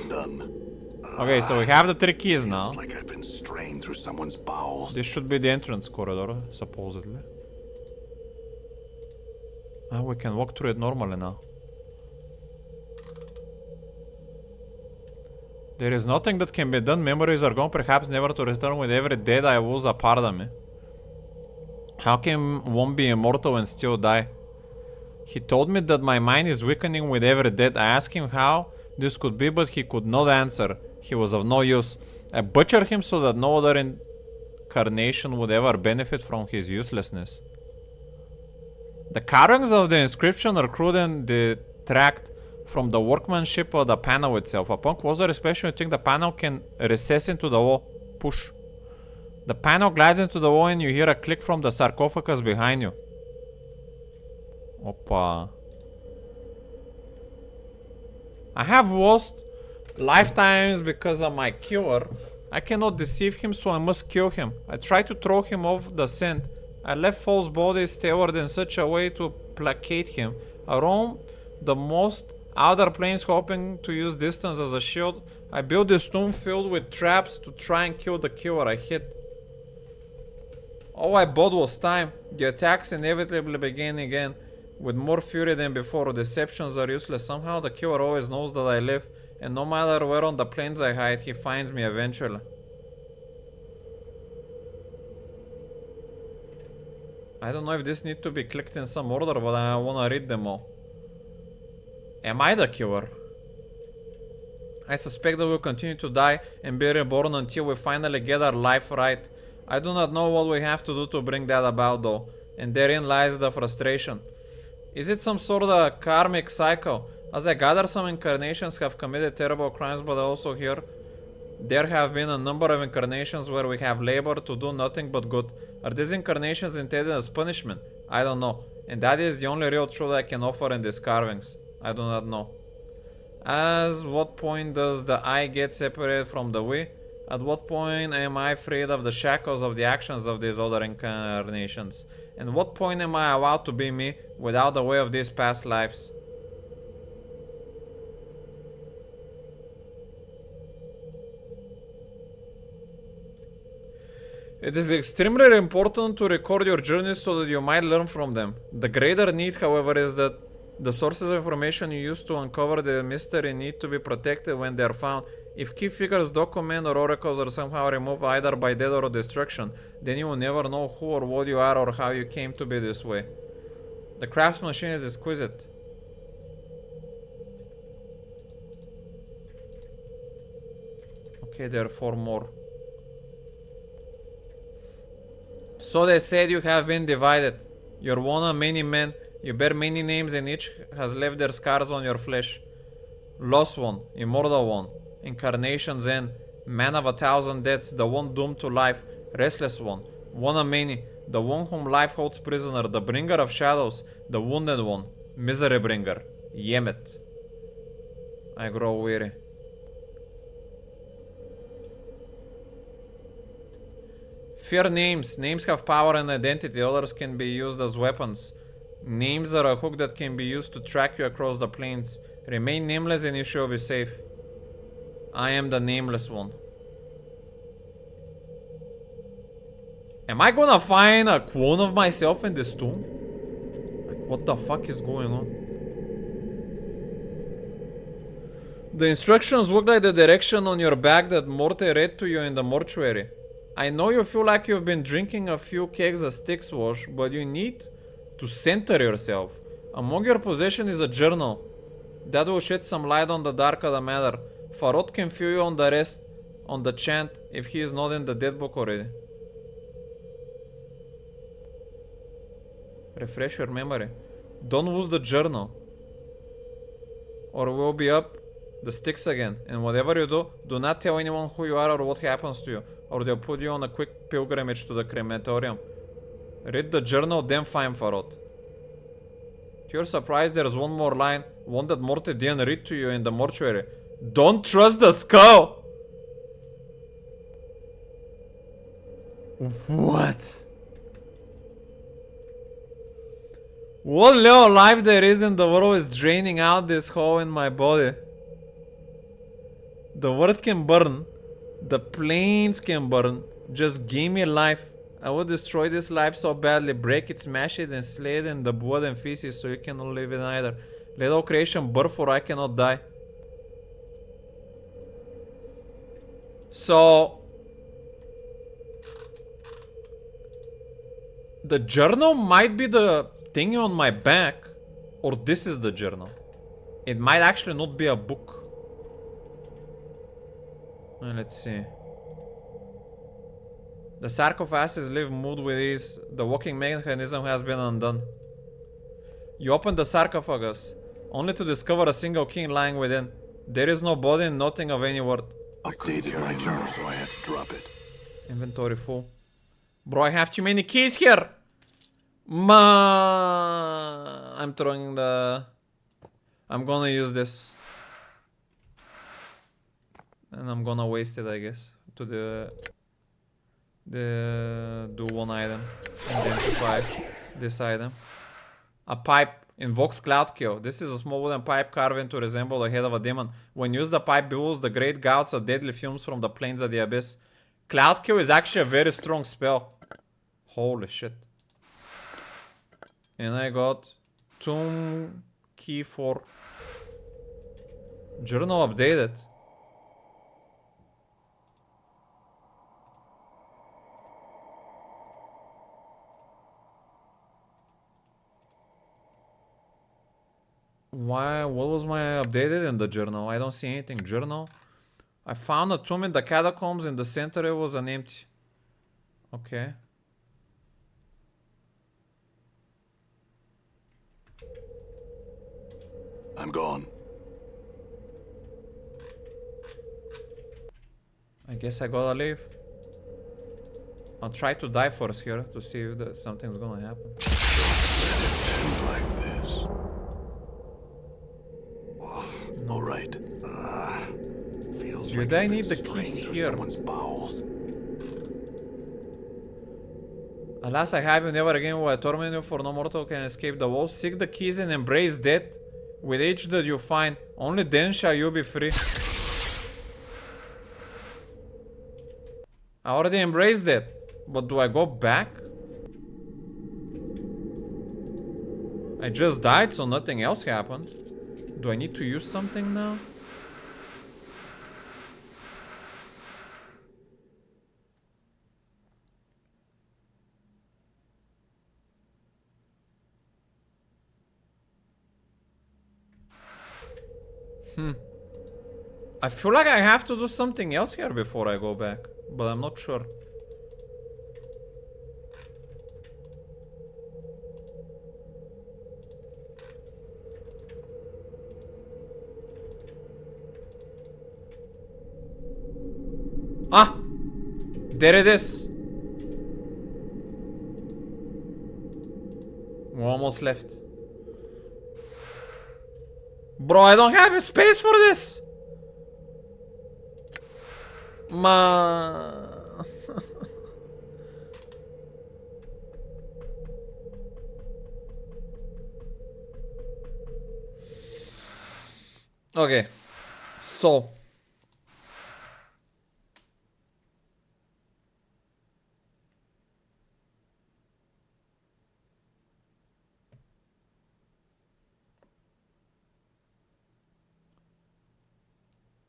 Done. Okay, so we have the 3 keys now. Feels like I've been strained through someone's bowels. This should be the entrance corridor, supposedly. Ah, we can walk through it normally now. There is nothing that can be done. Memories are gone, perhaps never to return. With every dead I was a part of me. How can one be immortal and still die? He told me that my mind is weakening with every death. I asked him how this could be, but he could not answer. He was of no use. I butchered him so that no other incarnation would ever benefit from his uselessness. The carvings of the inscription are crude and detract from the workmanship of the panel itself. Upon closer inspection, you think the panel can recess into the wall. Push. The panel glides into the wall and you hear a click from the sarcophagus behind you. Opa. I have lost lifetimes because of my killer. I cannot deceive him, so I must kill him. I try to throw him off the scent. I left false bodies steward in such a way to placate him. I roam the most outer planes hoping to use distance as a shield. I built this tomb filled with traps to try and kill the killer I hit. All I bought was time. The attacks inevitably begin again. With more fury than before, deceptions are useless. Somehow the killer always knows that I live, and no matter where on the plains I hide, he finds me eventually. I don't know if this needs to be clicked in some order, but I wanna read them all. Am I the killer? I suspect that we'll continue to die and be reborn until we finally get our life right. I do not know what we have to do to bring that about though, and therein lies the frustration. Is it some sort of karmic cycle? As I gather, some incarnations have committed terrible crimes, but also here there have been a number of incarnations where we have labored to do nothing but good. Are these incarnations intended as punishment? I don't know. And that is the only real truth I can offer in these carvings. I do not know. At what point does the I get separated from the we? At what point am I freed of the shackles of the actions of these other incarnations? And what point am I allowed to be me without the way of these past lives? It is extremely important to record your journeys so that you might learn from them. The greater need, however, is that the sources of information you use to uncover the mystery need to be protected when they are found. If key figures, document, or oracles are somehow removed either by death or destruction, then you will never know who or what you are or how you came to be this way. The craft machine is exquisite. Okay, there are 4 more. So they said you have been divided. You're one of many men. You bear many names and each has left their scars on your flesh. Lost one, immortal one, incarnation's end, man of 1,000 deaths, the one doomed to life, restless one of many, the one whom life holds prisoner, the bringer of shadows, the wounded one, misery bringer, Yemet. I grow weary. Fear names. Names have power and identity. Others can be used as weapons. Names are a hook that can be used to track you across the plains. Remain nameless and you shall be safe. I am the nameless one. Am I gonna find a clone of myself in this tomb? Like, what the fuck is going on? The instructions look like the direction on your back that Morte read to you in the mortuary. I know you feel like you've been drinking a few kegs of Styx wash, but you need to center yourself. Among your possessions is a journal. That will shed some light on the dark of the matter. Pharod can fill you on the rest, on the chant, if he is not in the dead book already. Refresh your memory. Don't lose the journal, or we'll be up the sticks again. And whatever you do, do not tell anyone who you are or what happens to you, or they'll put you on a quick pilgrimage to the crematorium. Read the journal, then find Pharod. To your surprise, there's one more line, one that Morty didn't read to you in the mortuary. Don't trust the skull! What? What little life there is in the world is draining out this hole in my body. The world can burn. The plains can burn. Just give me life. I will destroy this life so badly, break it, smash it, and slay it in the blood and feces so you cannot live in either. Let all creation burn, for I cannot die. So the journal might be the thing on my back, or this is the journal. It might actually not be a book. Let's see. The sarcophagus live moved with ease. The walking mechanism has been undone. You open the sarcophagus, only to discover a single king lying within. There is no body and nothing of any worth. Updated my journal, so I had to drop it. Inventory full. Bro, I have too many keys here. I'm throwing the... I'm gonna use this. And I'm gonna waste it, I guess. To do one item. Identify this item. A pipe invokes cloud kill. This is a small wooden pipe carved to resemble the head of a demon. When used, the pipe billows the great gouts of deadly fumes from the plains of the abyss. Cloud kill is actually a very strong spell. Holy shit. And I got tomb key for journal updated. Why? What was my updated in the journal? I don't see anything. Journal. I found a tomb in the catacombs. In the center it was an empty. Okay. I'm gone. I guess I gotta leave. I'll try to die first here to see if something's gonna happen. Like this. All right. Feels Dude, like I I've need the been keys strained through here. someone's bowels. Alas, I have you never again will I torment you, for no mortal can escape the walls. Seek the keys and embrace death. With each that you find, only then shall you be free. I already embraced that, But do I go back? I just died, so nothing else happened. Do I need to use something now? I feel like I have to do something else here before I go back, but I'm not sure. Ah! There it is. We're almost left. Bro, I don't have a space for this! Ma. Okay. So.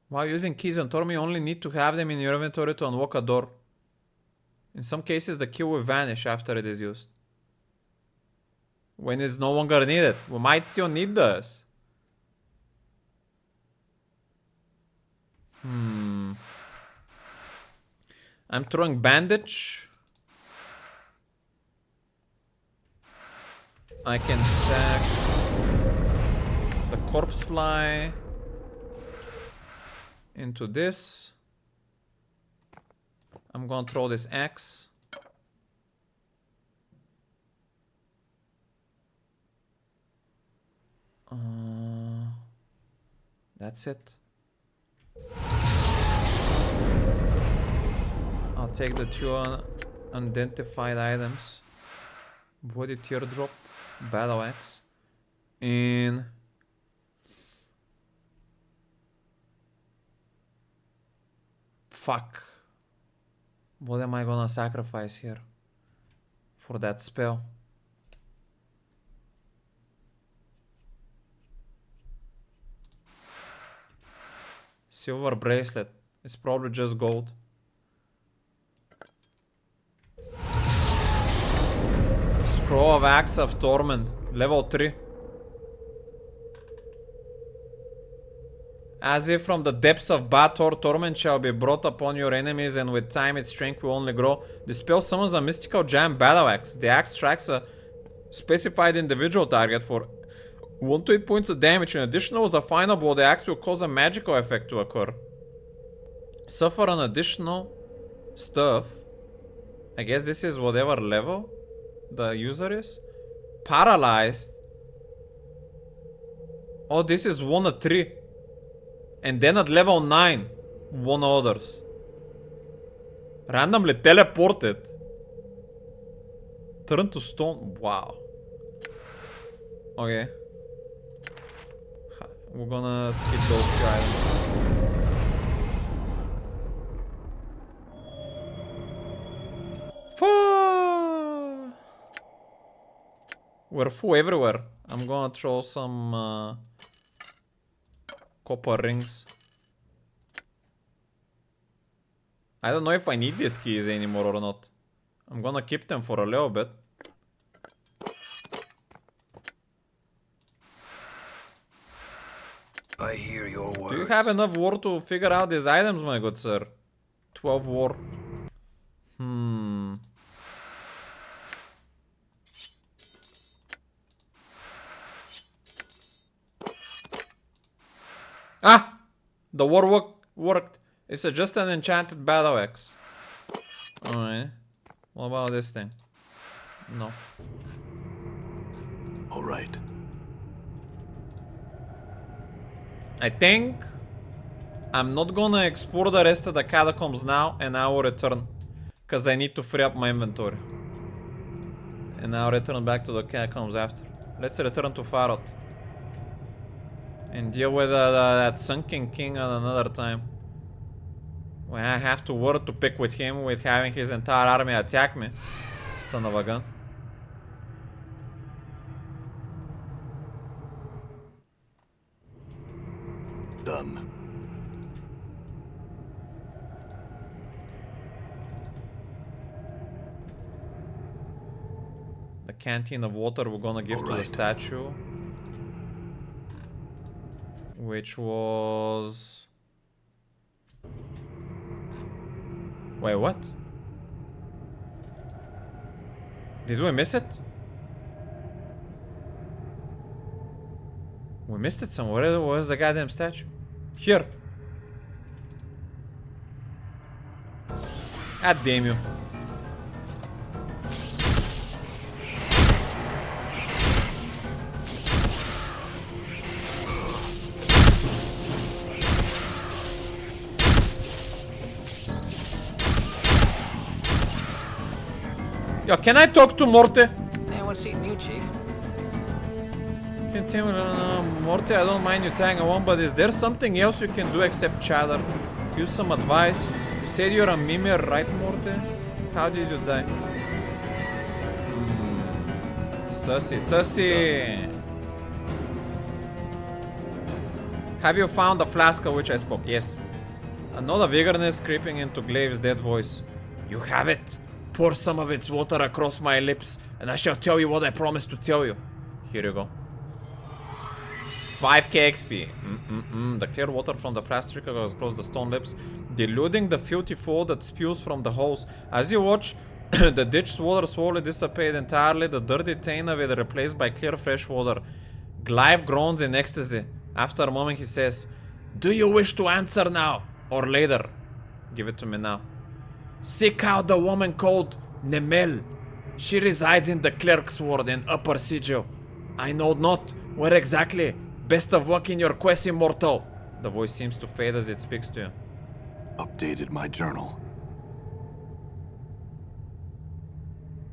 While using keys and Torment, you only need to have them in your inventory to unlock a door. In some cases, the key will vanish after it is used. When it's no longer needed. We might still need this. I'm throwing bandage. I can stack the corpse fly into this. I'm gonna throw this axe. That's it. I'll take the two unidentified items. Body teardrop, battle axe, and fuck. What am I gonna sacrifice here for that spell? Silver bracelet. It's probably just gold. Scroll of Axe of Torment. Level 3. As if from the depths of Bator, torment shall be brought upon your enemies, and with time its strength will only grow. The spell summons a mystical giant battle axe. The axe strikes a specified individual target for 1 to 8 points of damage. In addition, as a final blow, the axe will cause a magical effect to occur. Suffer an additional stuff. I guess this is whatever level the user is. Paralyzed. Oh, this is 1 to 3. And then at level 9, 1 others. Randomly teleported. Turn to stone. Wow. Okay. We're gonna skip those 2 items. We're full everywhere. I'm gonna throw some copper rings. I don't know if I need these keys anymore or not. I'm gonna keep them for a little bit. I hear your words. Do you have enough war to figure out these items, my good sir? 12 war. Ah! The war worked. It's just an enchanted battle axe. Alright. What about this thing? No. Alright. I think I'm not gonna explore the rest of the catacombs now, and I will return. Because I need to free up my inventory. And I'll return back to the catacombs after. Let's return to Pharod. And deal with that sunken king at another time. When I have to work to pick with him with having his entire army attack me. Son of a gun. Done. The canteen of water we're gonna give to the statue. Which was... Wait, what? Did we miss it? We missed it somewhere. Where's the goddamn statue? Here. God damn you. Yo, can I talk to Morty? Hey, what's eating you, Chief? Can tell me, Morty, I don't mind you tagging along, but is there something else you can do except chatter? Use some advice. You said you're a mimir, right, Morty? How did you die? Sussy, sussy! Have you found the flask of which I spoke? Yes. Another vigorness creeping into Glaive's dead voice. You have it. Pour some of its water across my lips, and I shall tell you what I promised to tell you. Here you go. 5k XP. The clear water from the flask trickles across the stone lips, diluting the filthy foam that spews from the holes. As you watch, the ditched water slowly dissipate entirely, the dirty taint of it replaced by clear fresh water. Glaive groans in ecstasy. After a moment he says, do you wish to answer now, or later? Give it to me now. Seek out the woman called Nemel. She resides in the Clerk's Ward in Upper Sigil. I know not where exactly. Best of luck in your quest, immortal. The voice seems to fade as it speaks to you. Updated my journal.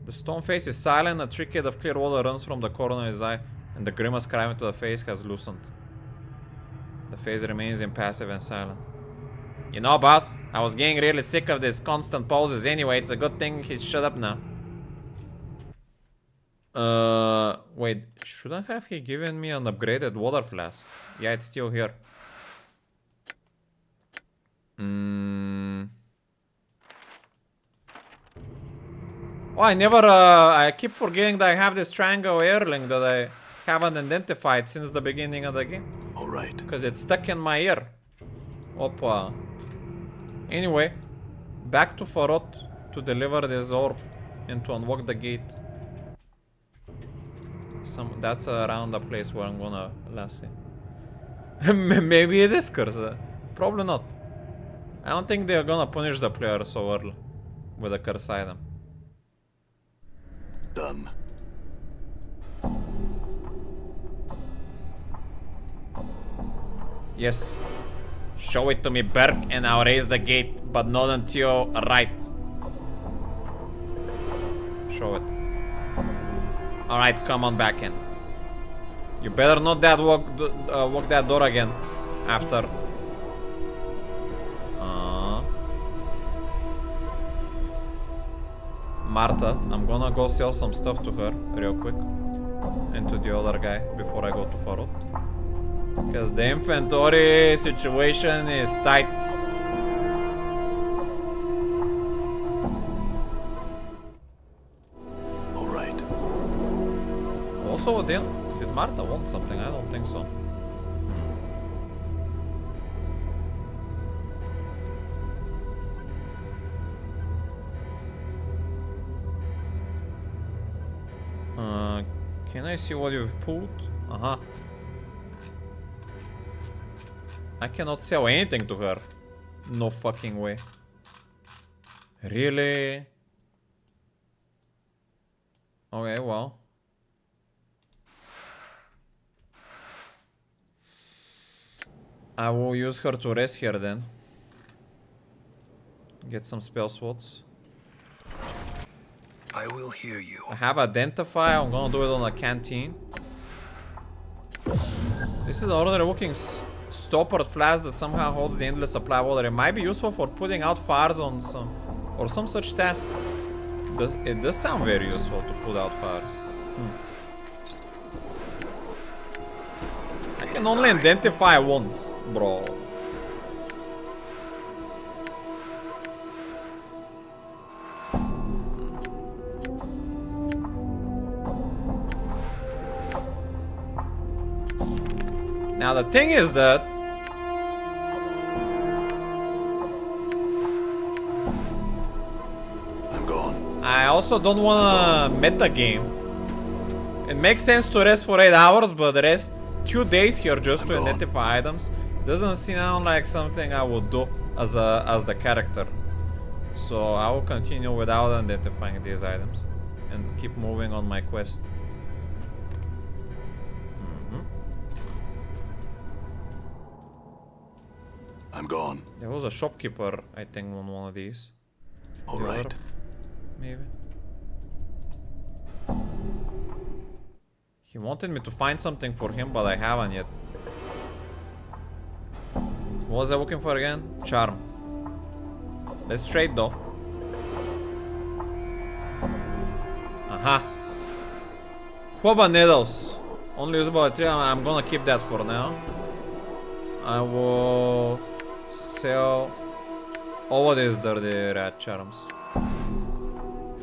The stone face is silent, a trickle of clear water runs from the corner of his eye, and the grimace carving to the face has loosened. The face remains impassive and silent. You know, boss, I was getting really sick of these constant pauses anyway. It's a good thing he's shut up now. Wait, shouldn't have he given me an upgraded water flask? Yeah, it's still here. Oh, I keep forgetting that I have this triangle airlink that I haven't identified since the beginning of the game. Alright. Because it's stuck in my ear. Opa. Anyway, back to Pharod to deliver this orb and to unlock the gate. That's around the place where I'm gonna last see. Maybe it is curse. Probably not. I don't think they're gonna punish the player so early with a curse item. Done. Yes. Show it to me, Berk, and I'll raise the gate, but not until right. Show it. Alright, come on back in. You better not walk that door again. After. Martha, I'm gonna go sell some stuff to her real quick. And to the other guy before I go to Pharod. Because the inventory situation is tight. Alright. Also, did Martha want something? I don't think so. Can I see what you've pulled? I cannot sell anything to her. No fucking way. Really? Okay, well. I will use her to rest here then. Get some spell slots. I will hear you. I have identify. I'm gonna do it on a canteen. This is an ordinary looking stoppered flask that somehow holds the endless supply of water. It might be useful for putting out fires on some... or some such task. It does sound very useful to put out fires. I can only identify once, bro. Now the thing is that I'm gone. I also don't wanna meta game. It makes sense to rest for 8 hours, but rest 2 days here just to identify items doesn't sound like something I would do as the character. So I will continue without identifying these items and keep moving on my quest. I'm gone. There was a shopkeeper, I think, on one of these. All The right. other, maybe. He wanted me to find something for him, but I haven't yet. What was I looking for again? Charm. Let's trade though. Aha. Quaba needles. Only usable at 3. I'm gonna keep that for now. I will sell all of these dirty rat charms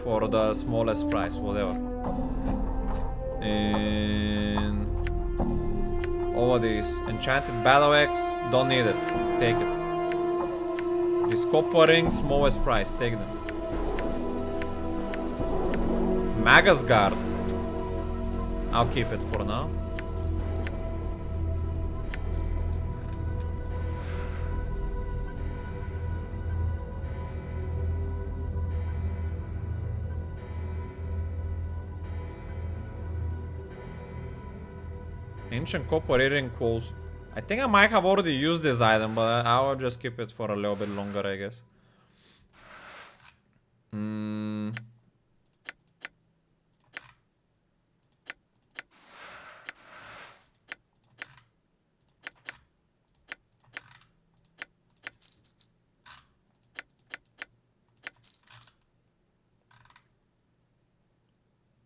for the smallest price, whatever. And all of these enchanted battle axe, don't need it. Take it. This copper ring, smallest price, take them. Magus guard. I'll keep it for now. Ancient copper earring closed. I think I might have already used this item, but I will just keep it for a little bit longer, I guess.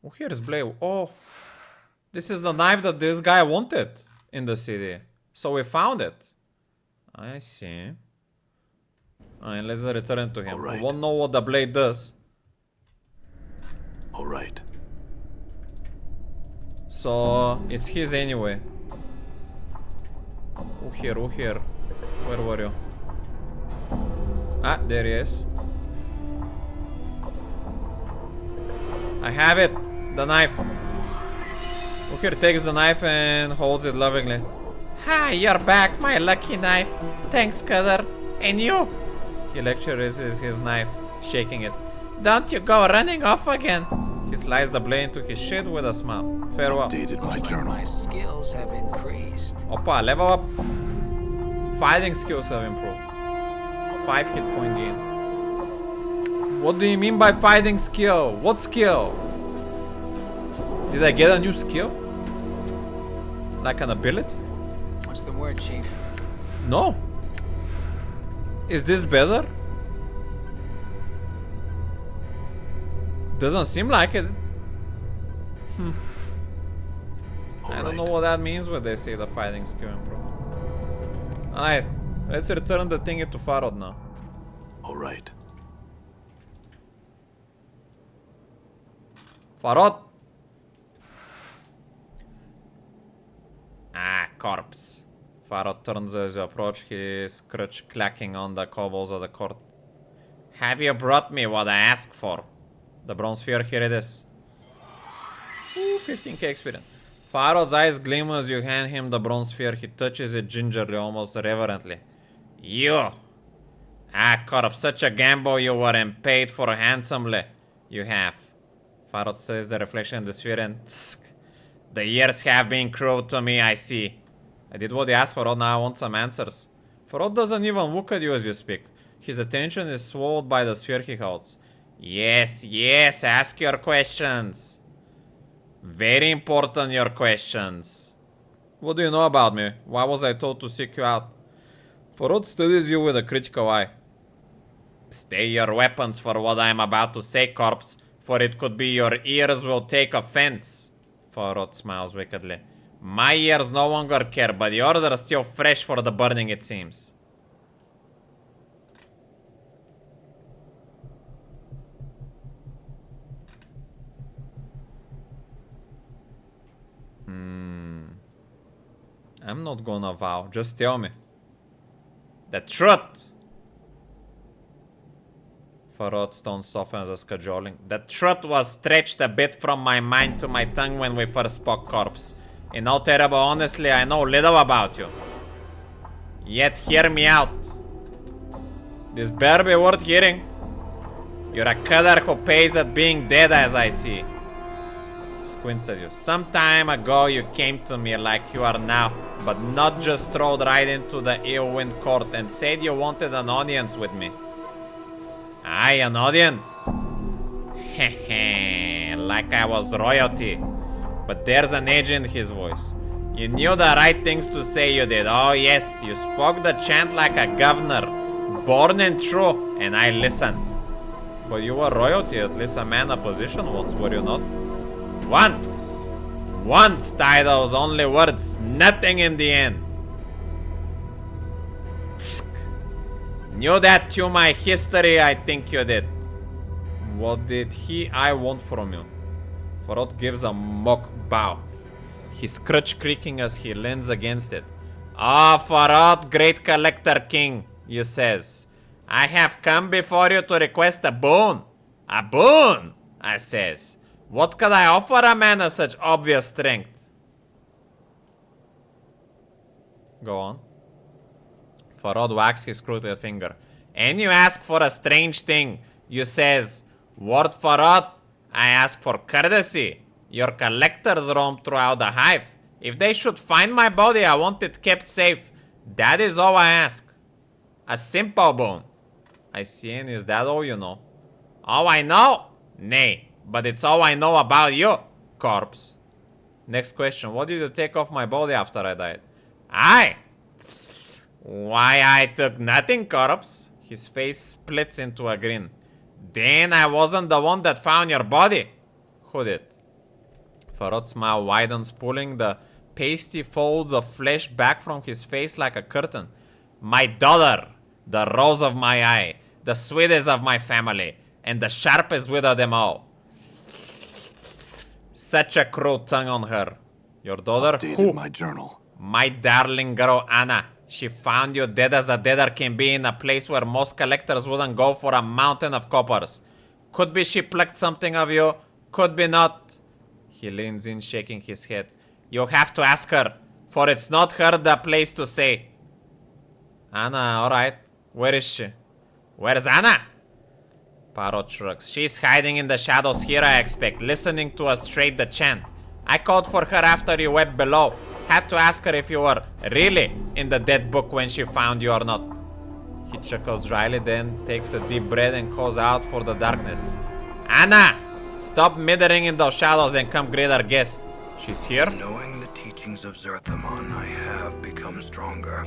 Oh, here's blade. Oh. This is the knife that this guy wanted in the city. So we found it. I see. Alright, let's return to him. All right. We won't know what the blade does. All right. So it's his anyway. Oh here, oh here. Where were you? Ah, there he is. I have it. The knife. Ukir takes the knife and holds it lovingly. Hi, you're back, my lucky knife. Thanks, Cutter. And you? He lectures his knife, shaking it. Don't you go running off again. He slides the blade into his shit with a smile. Farewell. Updated my Looks like journal. my skills have increased. Opa, level up. Fighting skills have improved. 5 hit point gain. What do you mean by fighting skill? What skill? Did I get a new skill? Like an ability? What's the word, Chief? No. Is this better? Doesn't seem like it. I don't know what that means when they say the fighting skill improved. Alright, let's return the thingy to Pharod now. All right. Pharod! Ah, corpse. Pharod turns as you approach, his crutch clacking on the cobbles of the court. Have you brought me what I asked for? The bronze sphere, here it is. Ooh, 15k experience. Pharod's eyes gleam as you hand him the bronze sphere. He touches it gingerly, almost reverently. You! Ah, corpse, such a gamble you were and paid for handsomely. You have. Pharod studies the reflection in the sphere and tsk. The years have been cruel to me, I see. I did what you asked for, now I want some answers. Pharod doesn't even look at you as you speak. His attention is swallowed by the sphere he holds. Yes, yes, ask your questions. Very important, your questions. What do you know about me? Why was I told to seek you out? Pharod studies you with a critical eye. Stay your weapons for what I am about to say, corpse, for it could be your ears will take offense. Pharod smiles wickedly. My ears no longer care, but yours are still fresh for the burning, it seems. I'm not gonna vow, just tell me. The truth! Pharod's tone softens as cajoling. The truth was stretched a bit from my mind to my tongue when we first spoke, corpse. In all terrible honestly, I know little about you. Yet hear me out. This better be worth hearing. You're a killer who pays at being dead, as I see. Squints at you. Some time ago you came to me like you are now, but not just strode right into the ill-wind court and said you wanted an audience with me. Aye, an audience? Hehe, like I was royalty. But there's an edge in his voice. You knew the right things to say, you did. Oh yes, you spoke the chant like a governor. Born and true, and I listened. But you were royalty, at least a man of position once, were you not? Once! Once, those only words, nothing in the end. Tsk. Knew that to my history, I think you did. What did I want from you? Pharod gives a mock bow, his crutch creaking as he leans against it. Ah, Pharod, great collector king, you says. I have come before you to request a boon. A boon, I says. What could I offer a man of such obvious strength? Go on. Pharod wags his crooked finger. And you ask for a strange thing. You says, Word Pharod, I ask for courtesy. Your collectors roam throughout the hive. If they should find my body, I want it kept safe. That is all I ask. A simple boon. I see, and is that all you know? All I know? Nay. But it's all I know about you, corpse. Next question. What did you take off my body after I died? Why, I took nothing, corpse. His face splits into a grin. Then I wasn't the one that found your body. Who did? Pharod's smile widens, pulling the pasty folds of flesh back from his face like a curtain. My daughter, the rose of my eye, the sweetest of my family, and the sharpest wit of them all. Such a cruel tongue on her. Your daughter? Updated my journal. My darling girl, Anna. She found you dead as a deader can be in a place where most collectors wouldn't go for a mountain of coppers. Could be she plucked something of you. Could be not. He leans in, shaking his head. You have to ask her, for it's not her the place to say. Anna, alright. Where is she? Where's Anna? Pharod shrugs. She's hiding in the shadows here, I expect, listening to us trade the chant. I called for her after you wept below. Had to ask her if you were really in the dead book when she found you or not. He chuckles dryly, then takes a deep breath and calls out for the darkness. Anna! Stop meddling in those shadows and come greet our guest. She's here? Knowing the teachings of Zerthamon, I have become stronger.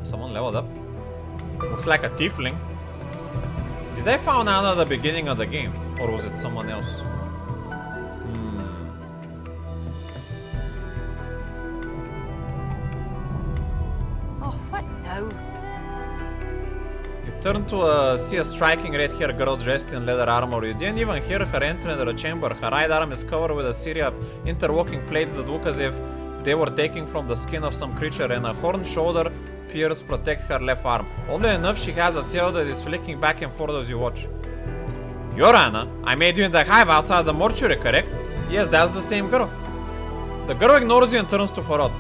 Someone leveled up. Looks like a tiefling. Did I find out at the beginning of the game? Or was it someone else? Oh, what now? You turn to see a striking red-haired girl dressed in leather armor. You didn't even hear her enter the chamber. Her right arm is covered with a series of interlocking plates that look as if they were taken from the skin of some creature, and a horned shoulder pierce protect her left arm. Oddly enough, she has a tail that is flicking back and forth as you watch. You're Anna. I made you in the hive outside the mortuary, correct? Yes, that's the same girl. The girl ignores you and turns to Pharod.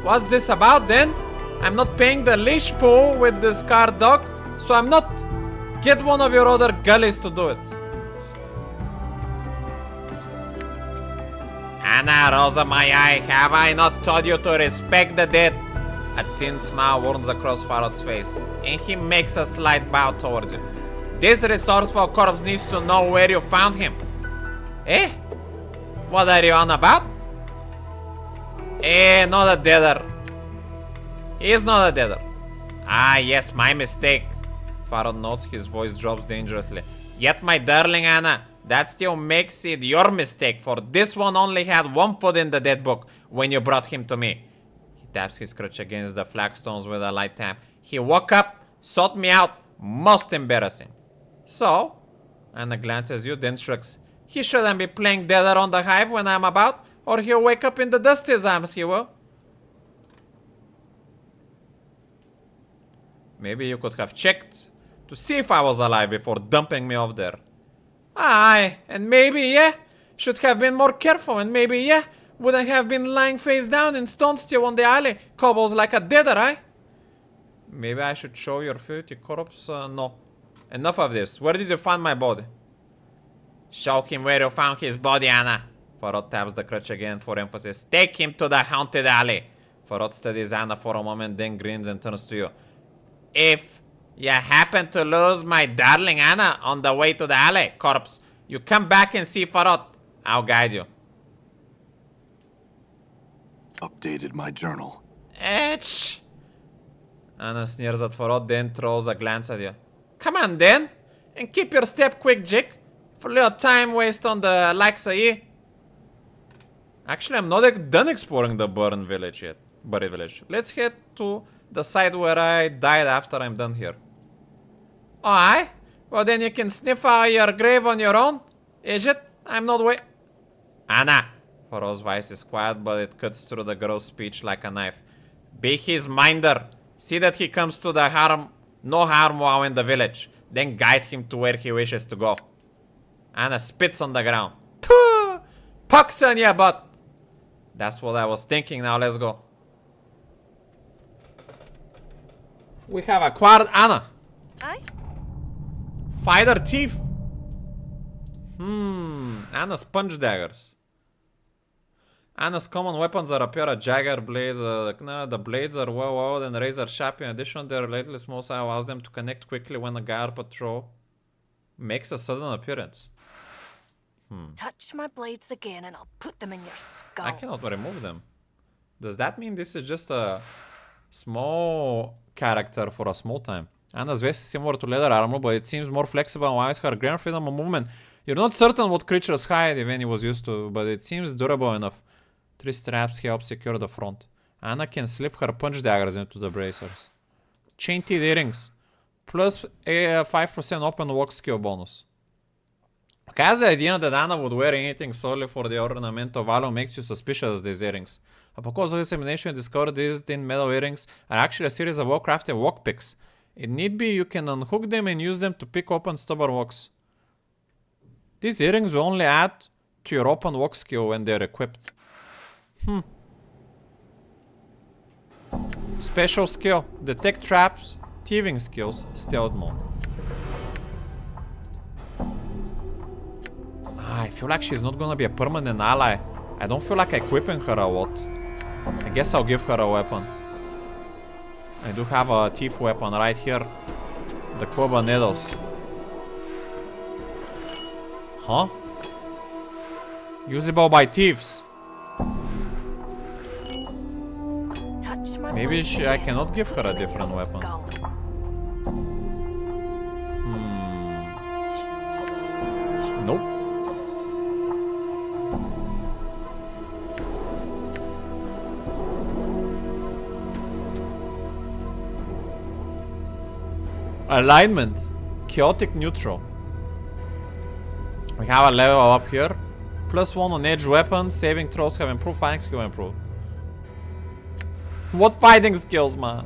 What's this about then? I'm not paying the leash pull with this scarred dog, so I'm not. Get one of your other gullies to do it. Anna, Rosa, my eye, have I not taught you to respect the dead? A thin smile warms across Pharod's face, and he makes a slight bow towards you. This resourceful corpse needs to know where you found him. Eh? What are you on about? Not a deader. He's not a deader. Ah, yes, my mistake. Pharod notes, his voice drops dangerously. Yet, my darling Anna, that still makes it your mistake, for this one only had one foot in the dead book when you brought him to me. He taps his crutch against the flagstones with a light tap. He woke up, sought me out. Most embarrassing. So, Anna glances at you, then shrugs. He shouldn't be playing deader on the hive when I'm about, or he'll wake up in the Dusty's arms, he will. Maybe you could have checked to see if I was alive before dumping me off there. Aye, and maybe, yeah, should have been more careful, and maybe, yeah, wouldn't have been lying face down in stone still on the alley, cobbles like a deader, aye? Maybe I should show your filthy corpse? No. Enough of this. Where did you find my body? Show him where you found his body, Anna. Pharod taps the crutch again for emphasis. Take him to the haunted alley. Pharod studies Anna for a moment, then grins and turns to you. If you happen to lose my darling Anna on the way to the alley, corpse, you come back and see Pharod. I'll guide you. Updated my journal. Etch. Anna sneers at Pharod, then throws a glance at you. Come on, then, and keep your step quick, Jick. For a little time waste on the likes of ye. Actually, I'm not done exploring the buried village yet. Let's head to the side where I died after I'm done here. Oh, aye? Well, then you can sniff out your grave on your own. Is it? I'm not wait. Anna! Pharod's voice is quiet, but it cuts through the girl's speech like a knife. Be his minder. See that he comes to the no harm while in the village. Then guide him to where he wishes to go. Anna spits on the ground. Tuh! Pucks on your butt! That's what I was thinking. Now let's go. We have acquired Anna. Aye? Fighter Thief. Anna's punch daggers. Anna's common weapons are a pair of jagger blades. The blades are well oiled and razor sharp. In addition, their lately small size allows them to connect quickly when a guard patrol makes a sudden appearance. Touch my blades again and I'll put them in your skull. I cannot remove them. Does that mean this is just a small character for a small time? Anna's vest is similar to leather armor, but it seems more flexible and allows her greater freedom of movement. You're not certain what creatures hide, if any was used to, but it seems durable enough. 3 straps help secure the front. Anna can slip her punch daggers into the bracers. Chain teeth earrings. Plus a 5% open walk skill bonus. Okay, the idea that Anna would wear anything solely for the ornamental value makes you suspicious of these earrings. Upon closer examination, you discover these thin metal earrings are actually a series of well-crafted walk picks. If need be, you can unhook them and use them to pick open stubborn walks. These earrings will only add to your open walk skill when they're equipped. Special skill. Detect traps. Thieving skills. Stealth mode. I feel like she's not gonna be a permanent ally. I don't feel like equipping her a lot. I guess I'll give her a weapon. I do have a thief weapon right here. The Koba needles. Huh? Usable by thieves. Maybe I cannot give her a different weapon. Nope. Alignment. Chaotic neutral. We have a level up here. +1 on edge weapons. Saving throws have improved. Fighting skill improved. What fighting skills, man?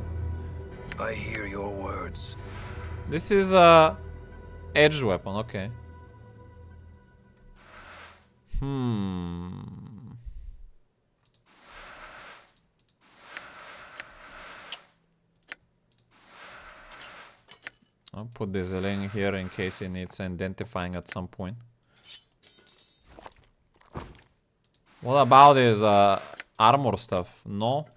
I hear your words. This is a edge weapon, okay. I'll put this link here in case it needs identifying at some point. What about his armor stuff? No.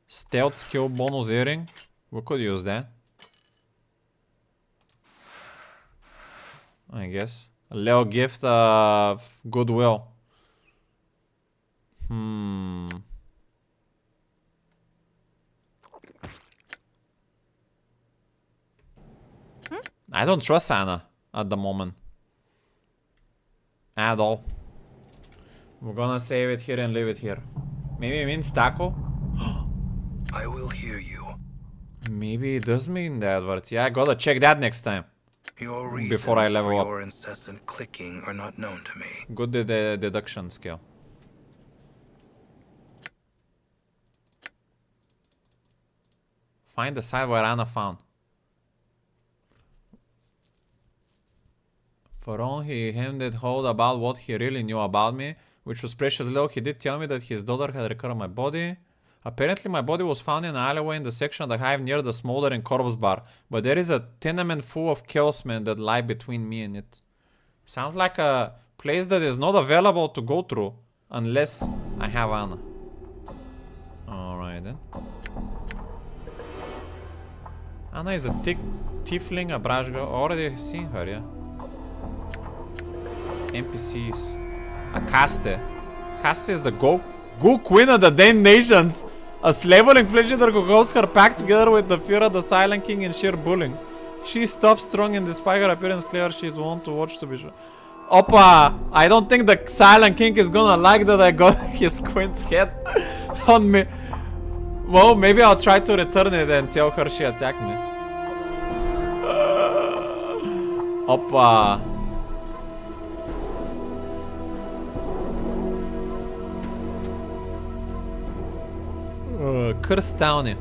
Stealth skill bonus earring. We could use that. I guess. A little gift of goodwill. I don't trust Anna at the moment. At all. We're gonna save it here and leave it here. Maybe it means taco? I will hear you. Maybe it does mean that, but yeah, I gotta check that next time. Your reasons Before I level for up. your incessant clicking are not known to me. Good deduction skill. Find the site where Anna found. For all him that hold about what he really knew about me, which was precious little, he did tell me that his daughter had recovered my body. Apparently my body was found in an alleyway in the section of the hive near the smoldering corpse bar, but there is a tenement full of chaos men that lie between me and it. Sounds like a place that is not available to go through unless I have Anna. Alright then. Anna is a thick tiefling, a brush girl. Already seen her, yeah. NPCs. A Caste. Caste is the Goo Queen of the Dane Nations. A slaveling flesh eater who holds her pack together with the fear of the Silent King in sheer bullying. She is tough, strong, and despite her appearance clear, she is one to watch to be sure. Oppa! I don't think the Silent King is gonna like that I got his queen's head on me. Well, maybe I'll try to return it and tell her she attacked me. Oppa! Cursed Townie.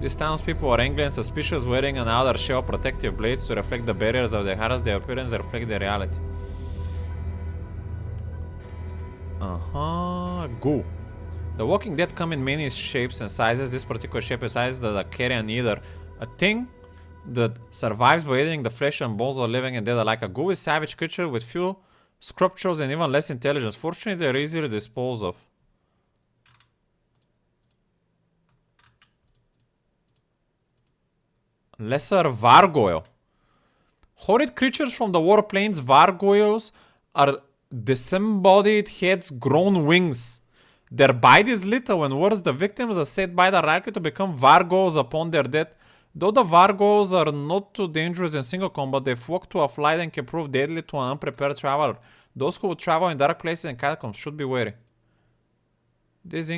These townspeople are angry and suspicious, wearing an outer shell of protective blades to reflect the barriers of their hearts. Their appearance reflect their reality. Goo. The Walking Dead come in many shapes and sizes. This particular shape is size that are carrying either a thing that survives by eating the flesh and bones of living and dead alike. A goo is a savage creature with few scruptures and even less intelligence. Fortunately, they are easily disposed of. Lesser Vargoyle. Horrid creatures from the war plains, Vargoyles are disembodied heads, grown wings. Their bite is lethal, and worse, the victims are set by the likely to become Vargoyles upon their death. Though the Vargoyles are not too dangerous in single combat, they flock to a flight and can prove deadly to an unprepared traveler. Those who would travel in dark places and catacombs should be wary. These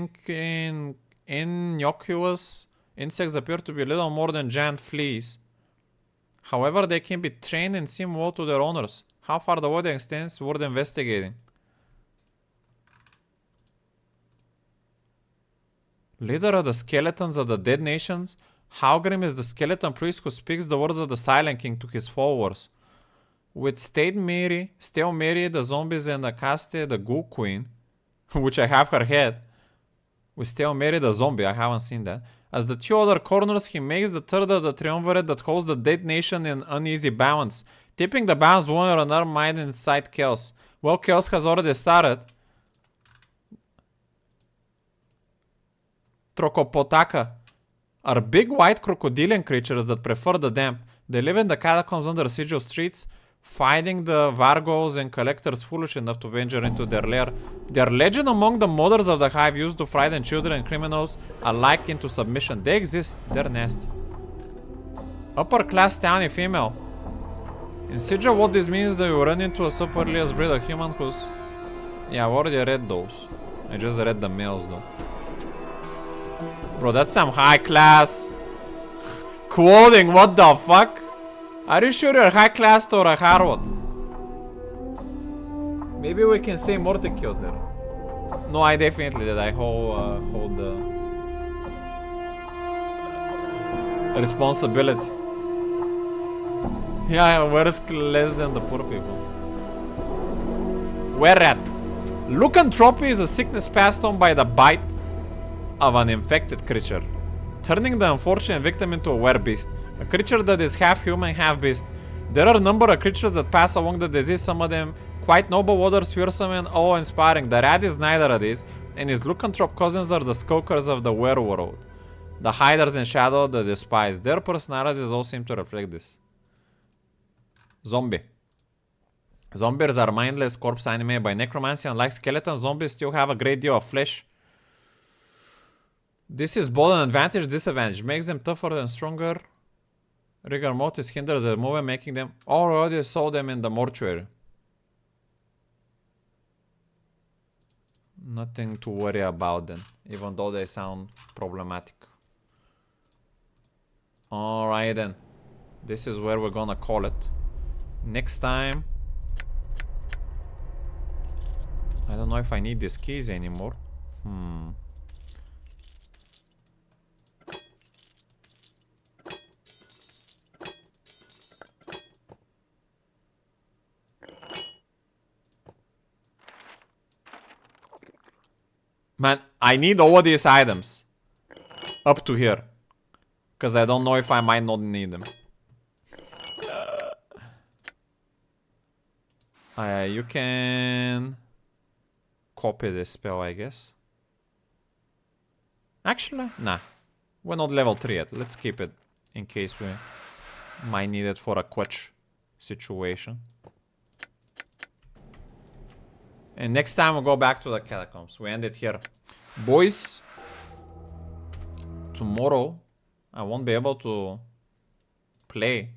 innocuous insects appear to be little more than giant fleas. However, they can be trained and seem well to their owners. How far the world extends worth investigating. Leader of the skeletons of the dead nations, Halgrim is the skeleton priest who speaks the words of the Silent King to his followers. With Stale Mary, the zombies, and the Caste, the Goo Queen, which I have her head. With Stale Mary the zombie, I haven't seen that. As the two other corners, he makes the third of the triumvirate that holds the dead nation in uneasy balance. Tipping the balance one or another might incite chaos. Well, chaos has already started. Trocopotaka are big white crocodilian creatures that prefer the damp. They live in the catacombs under sigil streets, fighting the Vargoyles and collectors foolish enough to venture into their lair. Their legend among the mothers of the hive used to frighten children and criminals alike into submission. They exist. They're nasty. Upper class townie female. In Sigil, what this means is that you run into a super lias breed of human who's... Yeah, I've already read those. I just read the males though. Bro, that's some high class quoting. What the fuck? Are you sure you're high class or a Pharod? Maybe we can say Morty killed her. No, I definitely did. I hold the responsibility. Yeah, worse less than the poor people. Whereat lycanthropy is a sickness passed on by the bite of an infected creature, turning the unfortunate victim into a werebeast. A creature that is half human, half beast. There are a number of creatures that pass along the disease, some of them quite noble, others fearsome and awe-inspiring. The rat is neither of these, and his lycanthrope cousins are the skulkers of the werewolf, the hiders in shadow, the despised. Their personalities all seem to reflect this. Zombie. Zombies are mindless corpse animated by necromancy. Unlike skeleton, zombies still have a great deal of flesh. This is both an advantage, disadvantage. Makes them tougher and stronger. Rigor mortis hinders their movement, making them... Already saw them in the mortuary. Nothing to worry about then, even though they sound problematic. Alright then. This is where we're gonna call it. Next time... I don't know if I need these keys anymore. Man, I need all of these items. Up to here. Because I don't know if I might not need them. You can... copy this spell, I guess. Actually, nah. We're not level 3 yet. Let's keep it in case we might need it for a clutch situation. And next time we'll go back to the catacombs. We end it here. Boys, tomorrow I won't be able to play